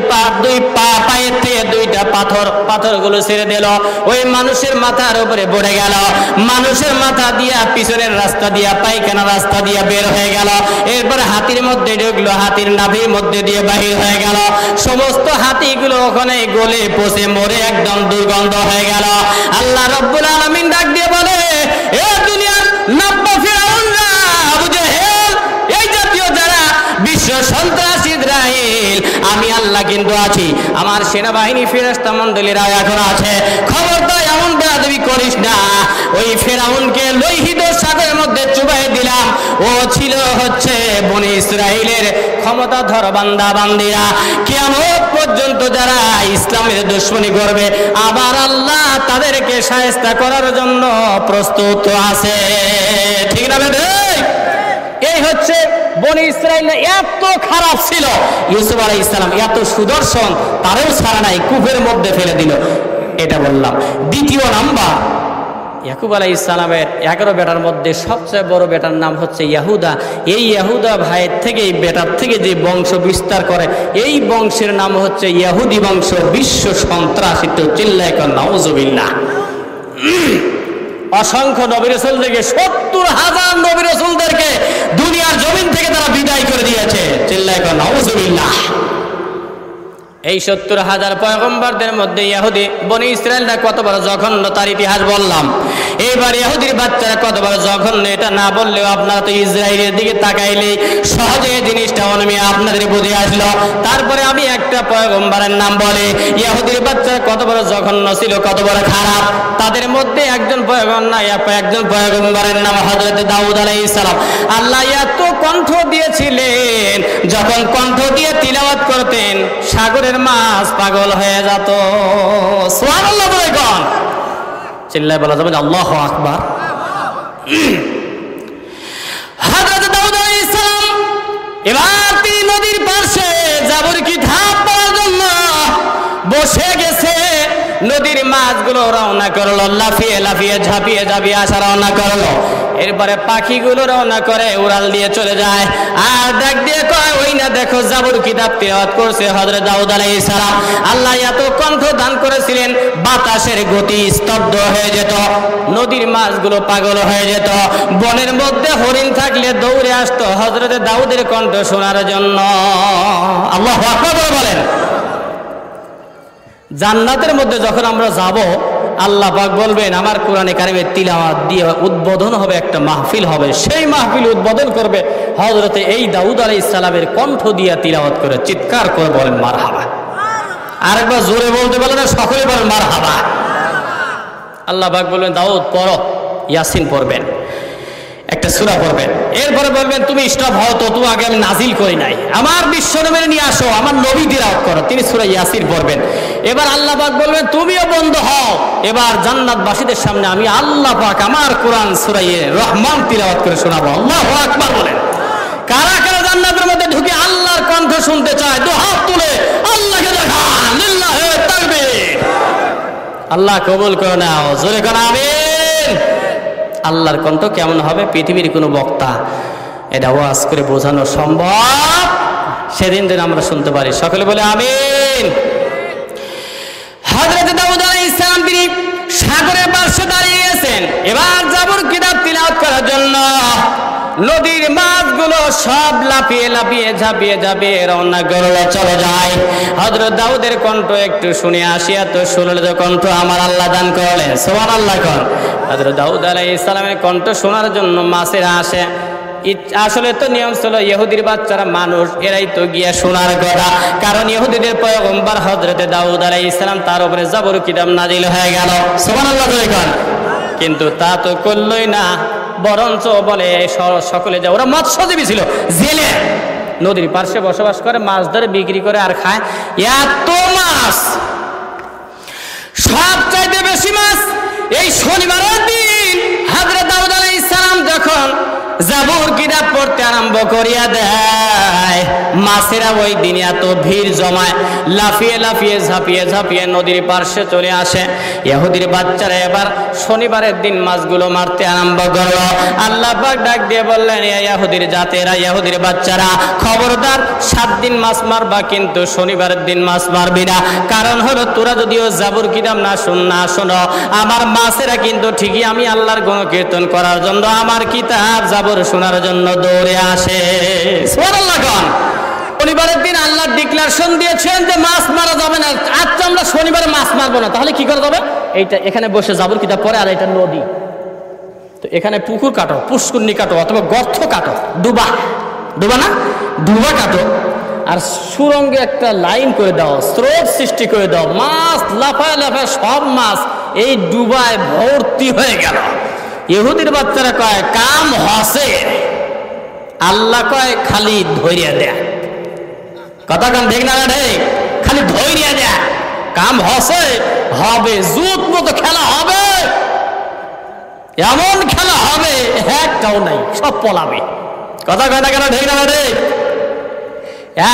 পা পায়ের থেকে 2টা পাথরগুলো ছেড়ে দিল। ওই মানুষের মাথার উপরে পড়ে গেল। মানুষের মাথা দিয়া পিছনের রাস্তা দিয়া, পায়খানা রাস্তা দিয়া বের হয়ে গেল। এরপর হাতির মধ্যে ঢুকলো, হাতির নাভির মধ্যে দিয়ে বাহির হয়ে গেল। সমস্ত হাতিগুলো ওখানে গলে পচে মরে একদম দুর্গন্ধ হয়ে গেল। আল্লাহ রাব্বুল আলামিন ডাক দিয়ে বলে, এ দুনিয়ার নাব্বা ফিরাউনরা, আবু জেহেল, এই জাতীয় যারা বিশ্ব সন্ত্রাসী ইসরাইল, আমি আল্লাহ কিন্তু আছি, আমার সেনাবাহিনী ফেরেশতা মণ্ডলীরা এখন আছে। খবরদার এমন বেয়াদবি করিস না। ওই ফেরাউনকে লোহিত সাগরের মধ্যে চুবাই দিলাম। ও ছিল হচ্ছে বনি ইসরাইলের ক্ষমতাধর বান্দা বান্দিরা। কিয়ামত পর্যন্ত যারা ইসলামের দুশমনি করবে, আবার আল্লাহ তাদেরকে শায়েস্তা করার জন্য প্রস্তুত আছে। ঠিক না বেদে? এই হচ্ছে বনি ইসরাইল এত খারাপ ছিল, ইউসুফ আলাইহিস সালাম এত সুদর্শন, তারেও ছাড়া নাই, কূপের মধ্যে ফেলে দিল। এটা বললাম। দ্বিতীয় নাম্বার, ইয়াকুব আলাইহিস সালামের 11 বেটার মধ্যে সবচেয়ে বড় বেটার নাম হচ্ছে ইয়াহুদা। এই ইয়াহুদা ভাইয়ের থেকে, এই বেটার থেকে যে বংশ বিস্তার করে, এই বংশের নাম হচ্ছে ইহুদি বংশ। বিশ্ব সন্ত্রাসী, তো চিল্লায় কর নাউজুবিল্লাহ। অসংখ্য নবী রাসূলদেরকে, 70,000 নবী রাসূলদেরকে দুনিয়ার জমিন থেকে তারা বিদায় করে দিয়েছে। চিল্লায় কর নাউজুবিল্লাহ। এই 70,000 পয়গম্বরদের মধ্যে ইহুদি বনি ইসরাইলরা কত বড় জঘন্য, তার ইতিহাস বললাম। এইবার ইহুদির বাচ্চারা কত বড় জঘন্য, এটা না বললেও আপনারা তো ইসরায়েলের দিকে তাকাইলে সহজে জিনিসটা অনুমি আপনাদের বুঝে আসলো। তারপরে আমি একটা পয়গম্বরের নাম বলে, ইহুদির বাচ্চারা কত বড় জঘন্য ছিল, কত বড় খারাপ। তাদের মধ্যে একজন পয়গম্বরের নাম হযরত দাউদ আলাইহিস সালাম। আল্লাহ এত কণ্ঠ দিয়েছিলেন, যখন কণ্ঠ দিয়ে তিলাওয়াত করতেন, সাগরের মাছ পাগল হয়ে যেত। সুবহানাল্লাহ বলে কোন চিল্লায় বলা যাবে আল্লাহু আকবার। হযরত দাউদ আলাইহিস সালাম এবার তিনি নদীর পাশে জাবর কিতাব পড়ার জন্য বসে গেছে। নদীর মাছগুলো রওনা করলো, লাফিয়ে লাফিয়ে ঝাঁপিয়ে ঝাঁপিয়ে আসা রওনা করলো। এরপরে পাখিগুলো রওনা করে উড়াল দিয়ে চলে যায়। আর ডাক দিয়ে কয়, ওই না দেখো জাবর কিতাব তিলাওয়াত করছে হযরত দাউদ আলাইহিস সালাম। আল্লাহ এত কণ্ঠ দান করেছিলেন, বাতাসের গতি স্তব্ধ হয়ে যেত, নদীর মাছগুলো পাগল হয়ে যেত। বনের মধ্যে হরিণ থাকলে দৌড়ে আসতো হযরত দাউদের কণ্ঠ শোনার জন্য। আল্লাহু আকবার বলেন। জান্নাতের মধ্যে যখন আমরা যাব, আল্লাহ পাক বলবেন, আমার কোরআনে কারিমের তিলাওয়াত দিয়ে উদ্বোধন হবে, একটা মাহফিল হবে। সেই মাহফিল উদ্বোধন করবে হযরতে এই দাউদ আলাইহিস সালামের কণ্ঠ দিয়ে তিলাওয়াত করে, চিৎকার করে বলেন মারহাবা। আরেকবার জোরে বলতে বলেন না, সকলে বলেন মারহাবা। আল্লাহ পাক বলবেন, দাউদ পড়ো, ইয়াসিন পড়বেন, একটা সূরা পড়বেন। এরপরে বলবেন, তুমি স্টপ হও তো, তুমি আগে আমি নাজিল করি নাই, আমার বিশ্বনবীর নিয়ে আসো, আমার নবী তিলাওয়াত করো। তিনি সূরা ইয়াসিন পড়বেন। এবার আল্লাহ পাক বলবেন, তুমিও বন্ধ হও, এবার জান্নাতবাসীদের সামনে আমি আল্লাহ পাক আমার কোরআন সূরা রহমান তিলাওয়াত করে শোনাবো। আল্লাহু আকবার বলেন। কারা কারা জান্নাতের মধ্যে ঢুকে আল্লাহর কণ্ঠ শুনতে চায়, দু হাত তুলে আল্লাহকে দেখান, লিল্লাহি তাকবীর। আল্লাহ কবুল করে নাও, জোরে করে আমিন। আল্লাহর কণ্ঠ কেমন হবে, পৃথিবীর কোনো বক্তা এটা ওয়াজ করে বোঝানো সম্ভব সেদিন যেন আমরা শুনতে পারি। সকলে বলে আমিন। হযরত দাউদ আলাইহিস সালাম তিনি সাগরের পাশে দাঁড়িয়ে গেছেন। এবার জাবর কিতাব তিলাওয়াত করার জন্য নদীর মাছগুলো সব লাফিয়ে লাফিয়ে ঝাঁপিয়ে ঝাঁপিয়ে রওনা করলো, চলে যায়। হযরত দাউদের কণ্ঠ একটু শুনে আসি, এত সুললিত কণ্ঠ আমার আল্লাহ দান করলেন, সুবহানাল্লাহ। হযরত দাউদ আলাইহিস সালামের কণ্ঠ শোনার জন্য মাছেরা আসে। আসলে তো নিয়ম ছিল, ইহুদির বাচ্চারা মানুষ, এরাই তো গিয়া শোনার কথা, কারণ ইহুদিদের পয়গম্বর হযরতে দাউদ আলাইহিস সালাম, তার উপরে জাবর কিতাব নাজিল হয়ে গেল, সুবহানাল্লাহ। কিন্তু তা তো করলই না, বরঞ্চ বলে সকলে যায়, ওরা মৎস্যজীবী ছিল, জেলে নদীর পার্শ্বে বসবাস করে, মাছ ধরে বিক্রি করে আর খায়। এত মাছ, সবচাইতে বেশি মাছ এই শনিবারের দিন হযরত দাউদ আলাইহিস সালাম যখন জাবুর কিতাব পড়তে আরম্ভ করিয়া দেয়, মাছেরা ওই দিন এত ভিড় জমায়, লাফিয়ে লাফিয়ে ঝাঁপিয়ে ঝাঁপিয়ে নদীর পার্শ্বে চলে আসে। ইহুদির বাচ্চারা এবার শনিবারের দিন মাছগুলো মারতে আরম্ভ করলো। আল্লাহ পাক ডাক দিয়ে বললেন, ইহুদির জাতেরা, ইহুদির বাচ্চারা, খবরদার 7 দিন মাছ মারবা, কিন্তু শনিবারের দিন মাছ মারবি না। কারণ হলো, তোরা যদিও জাবুর কিতাব না শোনো, আমার মাছেরা কিন্তু ঠিকই আমি আল্লাহর গুণকীর্তন করার জন্য, আমার কিতাব জাবুর শোনার জন্য দৌড়ে আসে, সুবহানাল্লাহ। শনিবারের দিন আল্লাহ ডিক্লারেশন দিয়েছেন যে মাছ মারা যাবে না। আচ্ছা, আমরা শনিবারে মাছ মারবো না, তাহলে কি করা যাবে? এইটা এখানে বসে জাবুর কিতাব পড়ে, আর এটা নদী, তো এখানে পুকুর কাটো, পুষ্করণী কাটো, অথবা গর্ত কাটো, ডুবা কাটো, আর সুরঙ্গে একটা লাইন করে দাও, স্রোত সৃষ্টি করে দাও, মাছ লাফায় লাফায় সব মাছ এই ডুবায় ভর্তি হয়ে গেল। ইহুদির বাচ্চারা কয় কাম হসে, আল্লাহ কয় খালি ধৈর্য দেয়। কথা কান ঠিক না ঠিক? খালি ধৈর্য দেয়, কাম হসে, হবে, জুত মতো খেলা হবে, এমন খেলা হবে একটাও নাই, সব পলাবে। কথা কয় না কেন, ঠিক না ঠিক?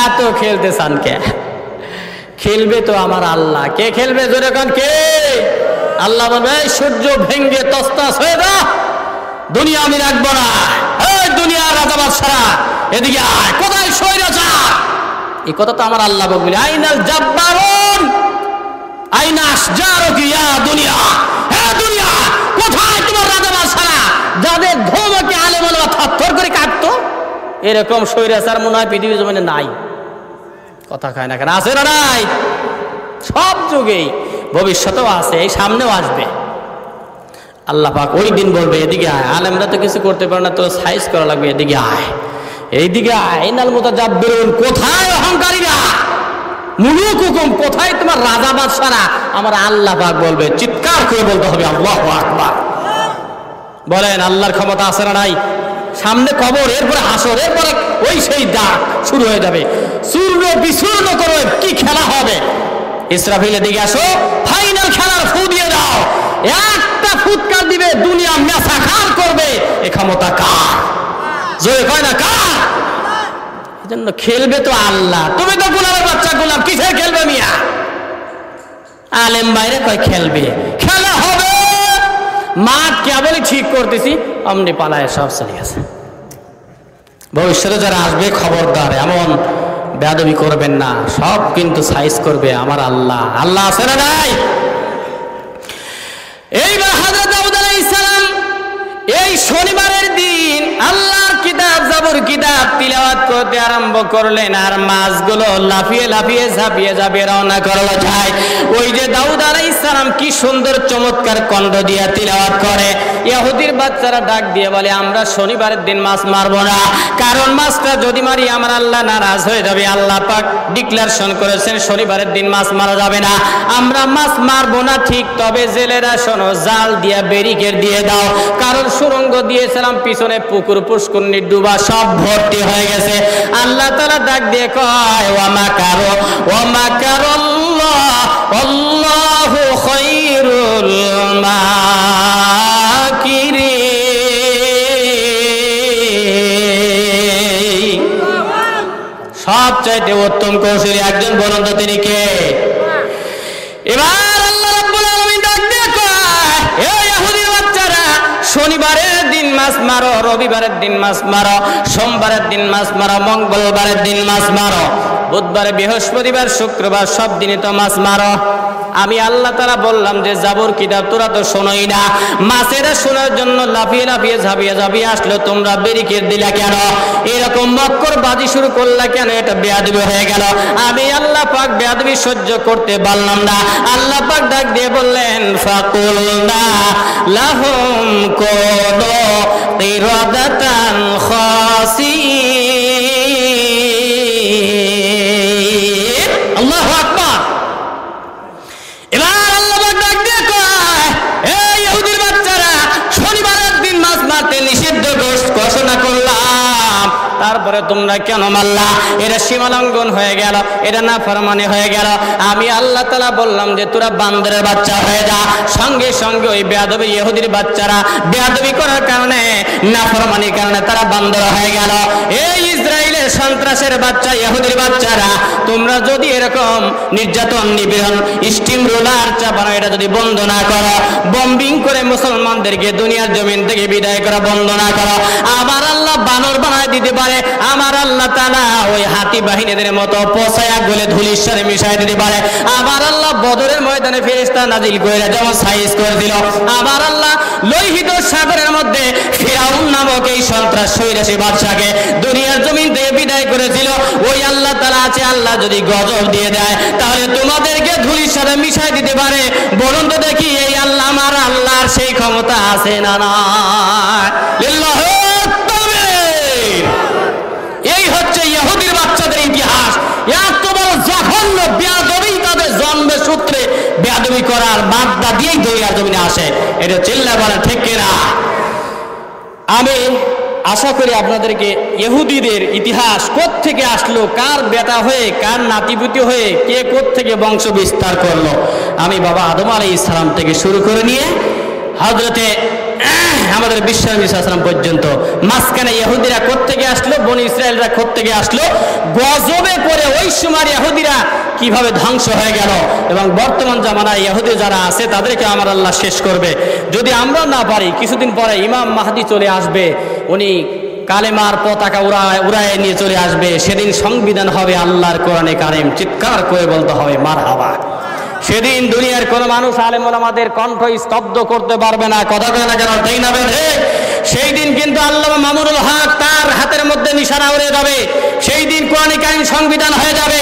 এত খেলতে চান কে? খেলবে তো আমার আল্লাহ। কে খেলবে জোরে কান, কে? আল্লাহ বলবে, সূর্য ভেঙ্গে তসতাস হয়ে যা, দুনিয়া আমি রাখবো না, এই দুনিয়া রাজা বাদশারা এদিকে আয়, কোথায় স্বৈরাচার? এই কথা তো আমার আল্লাহ বলবে, আইনাল জাব্বারুন আইনা আসজারুকি ইয়া দুনিয়া, হে দুনিয়া কোথায় তোমার রাজা বাদশারা, যাদের ধমকে আলেম ওলামা থরথর করে কাঁপতো, এরকম স্বৈরাচার মনে হয় পৃথিবীর জমিনে নাই। কথা খায় না কেন, আছে না নাই? সব যুগেই, ভবিষ্যতেও আছে, এই সামনেও আসবে। আল্লাহ পাক ওই দিন বলবে, এদিকে আয়, আলেমরা তো কিছু করতে পারে না, তোর সাইজ করা লাগবে, এদিকে আয়, এইদিকে আয়। ইনাল মুতাজাব্বিরুন, কোথায় অহংকারীরা, মুলুক হুকুম, কোথায় তোমার রাজা বাদশারা? আমার আল্লাহ পাক বলবে, চিৎকার করে বলতে হবে আল্লাহু আকবার। বলেন, আল্লাহর ক্ষমতা আছে না নাই? সামনে কবর, এরপরে হাসর, এরপরে ওই সেই ডাক শুরু হয়ে যাবে, চূর্ণ বিচূর্ণ করবে, কি খেলা হবে? ইসরাফিল এদিকে আসো, ফাইনাল খেলার ফু দিয়ে দাও, একটা ফুৎকার দিবে, দুনিয়া মেসাখার করবে। এই ক্ষমতা কার? জয় কয় না কার? এজন্য খেলবে তো আল্লাহ, তুমি তো গোলামের বাচ্চা, গোলাম কিসের খেলবে মিয়া? আলেম বাইরে কয় খেলবে, খেলা হবে, মাঠ কেবলই ঠিক করতেছি, অমনি পালায় সব চলে গেছে। ভবিষ্যতে যারা আসবে, খবরদার এমন বেয়াদবি করবেন না, সব কিন্তু সাইজ করবে আমার আল্লাহ। আল্লাহ আছে না নাই? এইবার হযরত দাউদ আলাইহিস সালাম এই শনিবারের দিন আল্লাহর কিতাব জাবুর কিতাব তিলাওয়াত করতে আরম্ভ করলেন, আর মাছগুলো লাফিয়ে লাফিয়ে ঝাঁপিয়ে ঝাঁপিয়ে রওনা করলো যায়। ওই যে দাউদ আলাইহিস সালাম কি সুন্দর চমৎকার কণ্ঠ দিয়ে তিলাওয়াত করে, ইহুদির বাচ্চারা ডাক দিয়ে বলে, আমরা শনিবারের দিন মাছ মারবো না, কারণ মাছটা যদি মারি আমার আল্লাহ নারাজ হয়ে যাবে। আল্লাহ পাক ডিক্লারেশন করেছেন শনিবারের দিন মাছ মারা যাবে না, আমরা মাছ মারবো না ঠিক, তবে জেলেরা শোনো, জাল দিয়া ব্যারিকেড দিয়ে দাও, কারণ সুরঙ্গ দিয়েছিলাম পিছনে, পুকুর পুষ্করণী ডুবা সব ভর্তি হয়ে গেছে। আল্লাহ তাআলা ডাক দিয়ে কয়, ওয়া মাকারাল্লাহ আল্লাহু খায়রুল মাকিরিন। সবচাইতে উত্তম কৌশলী একজন, বলুন তো তিনি কে? এবার আল্লাহ রাব্বুল আলামিন ডাক দিয়ে কয়, এই ইহুদির বাচ্চারা, শনিবারের দিন মাছ মারো, রবিবারের দিন মাছ মারো, সোমবারের দিন মাছ মারো, মঙ্গলবারের দিন মাছ মারো, বুধবার, বৃহস্পতিবার, শুক্রবার সব দিনে তো মাছ মারো। আমি আল্লাহ তাআলা বললাম যে জাবর কিতাব তোরা তো শোনোই না, মাছেরা শোনার জন্য লাফিয়ে লাফিয়ে ঝাঁপিয়ে ঝাঁপিয়ে আসলো, তোমরা ব্যারিকেড দিলা কেন? এরকম মক্কর বাজি শুরু করলা কেন? এটা বেয়াদবি হয়ে গেল। আমি আল্লাহ পাক বেয়াদবি সহ্য করতে পারলাম না। আল্লাহ পাক ডাক দিয়ে বললেন ফাকুলনা লাহুম কুনু কিরাদাতান খাসিন। আল্লাহু আকবার। এবার আল্লাহ পাক ডাক দিয়ে কয়, এই ইহুদির বাচ্চারা, শনিবারের দিন মাছ মারতে নিষিদ্ধ ঘোষণা করলাম, তারপরে তোমরা কেন মারলা? এটা সীমালঙ্ঘন হয়ে গেল, এটা নাফরমানি হয়ে গেল। আমি আল্লাহ তাআলা বললাম যে তোরা বান্দরের বাচ্চা হয়ে যা। সঙ্গে সঙ্গে ওই বেয়াদবি ইহুদির বাচ্চারা বেয়াদবি করার কারণে, নাফরমানির কারণে তারা বান্দর হয়ে গেল। এই ইসরায়েলের সন্ত্রাসের বাচ্চা, ইহুদির বাচ্চারা, তোমরা যদি এরকম নির্যাতন, নিপীড়ন, স্টিম রোলার চাপানো এটা যদি বন্ধ না করো, বম্বিং করে মুসলমানদেরকে দুনিয়ার জমিন থেকে বিদায় করা বন্ধ না করো, আমার আল্লাহ বানর বানায় দিতে পারে। আমার আল্লাহ তাআলা ওই হাতি বাহিনীদের মতো পচায়া গলে ধুলির সাথে মিশাই দিতে পারে। আমার আল্লাহ বদরের ময়দানে ফেরেশতা নাজিল করে যেমন সাইজ করে দিল, আমার আল্লাহ লোহিত সাগরের মধ্যে ফিরাউন নামক এই সন্ত্রাস সৈরাসী বাদশাকে দুনিয়ার জমিন থেকে বিদায় করেছিল। ওই আল্লাহ তাআলা আছে, আল্লাহ যদি গজব দিয়ে দেয় তাহলে তোমাদেরকে ধুলির সাথে মিশাই দিতে পারে। বলুন তো দেখি, এই আল্লাহ, আমার আল্লাহর সেই ক্ষমতা আছে না না? লিল্লাহি তাকবীর। এই হচ্ছে ইহুদির বাচ্চাদের ইতিহাস। এত বড় জঘন্য বেয়াদবি তাদের জন্মের সূত্রে বেয়াদবি করার মাদ্দা দিয়েই দুনিয়ার জমিনে আসে। এটা চিল্লা বলা ঠিক কিনা? আমি আশা করি আপনাদেরকে ইহুদিদের ইতিহাস কোত্থেকে আসলো, কার বেটা হয়ে, কার নাতিপুতি হয়ে, কে কোত্থেকে বংশ বিস্তার করলো, আমি বাবা আদম আলাইহিস সালাম থেকে শুরু করে নিয়ে হযরতে আমাদের বিশ্বনবী সাল্লাল্লাহু আলাইহি ওয়াসাল্লাম পর্যন্ত মাঝখানে ইহুদিরা কোত্থেকে আসলো, বনি ইসরায়েলরা কোত্থেকে আসলো, গজবে পড়ে ওই সময় ইহুদিরা কিভাবে ধ্বংস হয়ে গেল, এবং বর্তমান জামানায় ইহুদি যারা আছে তাদেরকে আমার আল্লাহ শেষ করবে। যদি আমরা না পারি, কিছুদিন পরে ইমাম মাহদি চলে আসবে, উনি কালেমার পতাকা উড়ায় নিয়ে চলে আসবে। সেদিন সংবিধান হবে আল্লাহর কোরআনে কারিম। চিৎকার করে বলতে হবে মারহাবা। সেদিন দুনিয়ার কোন মানুষ আলেম ওলামাদের কণ্ঠ স্তব্ধ করতে পারবে না। কথা কয় না কেন? ঠিক না বেঠে? সেই দিন কিন্তু আল্লামা মামুনুল হক তার হাতের মধ্যে নিশানা উড়ে যাবে। সেই দিন কোরআনে কারিম সংবিধান হয়ে যাবে।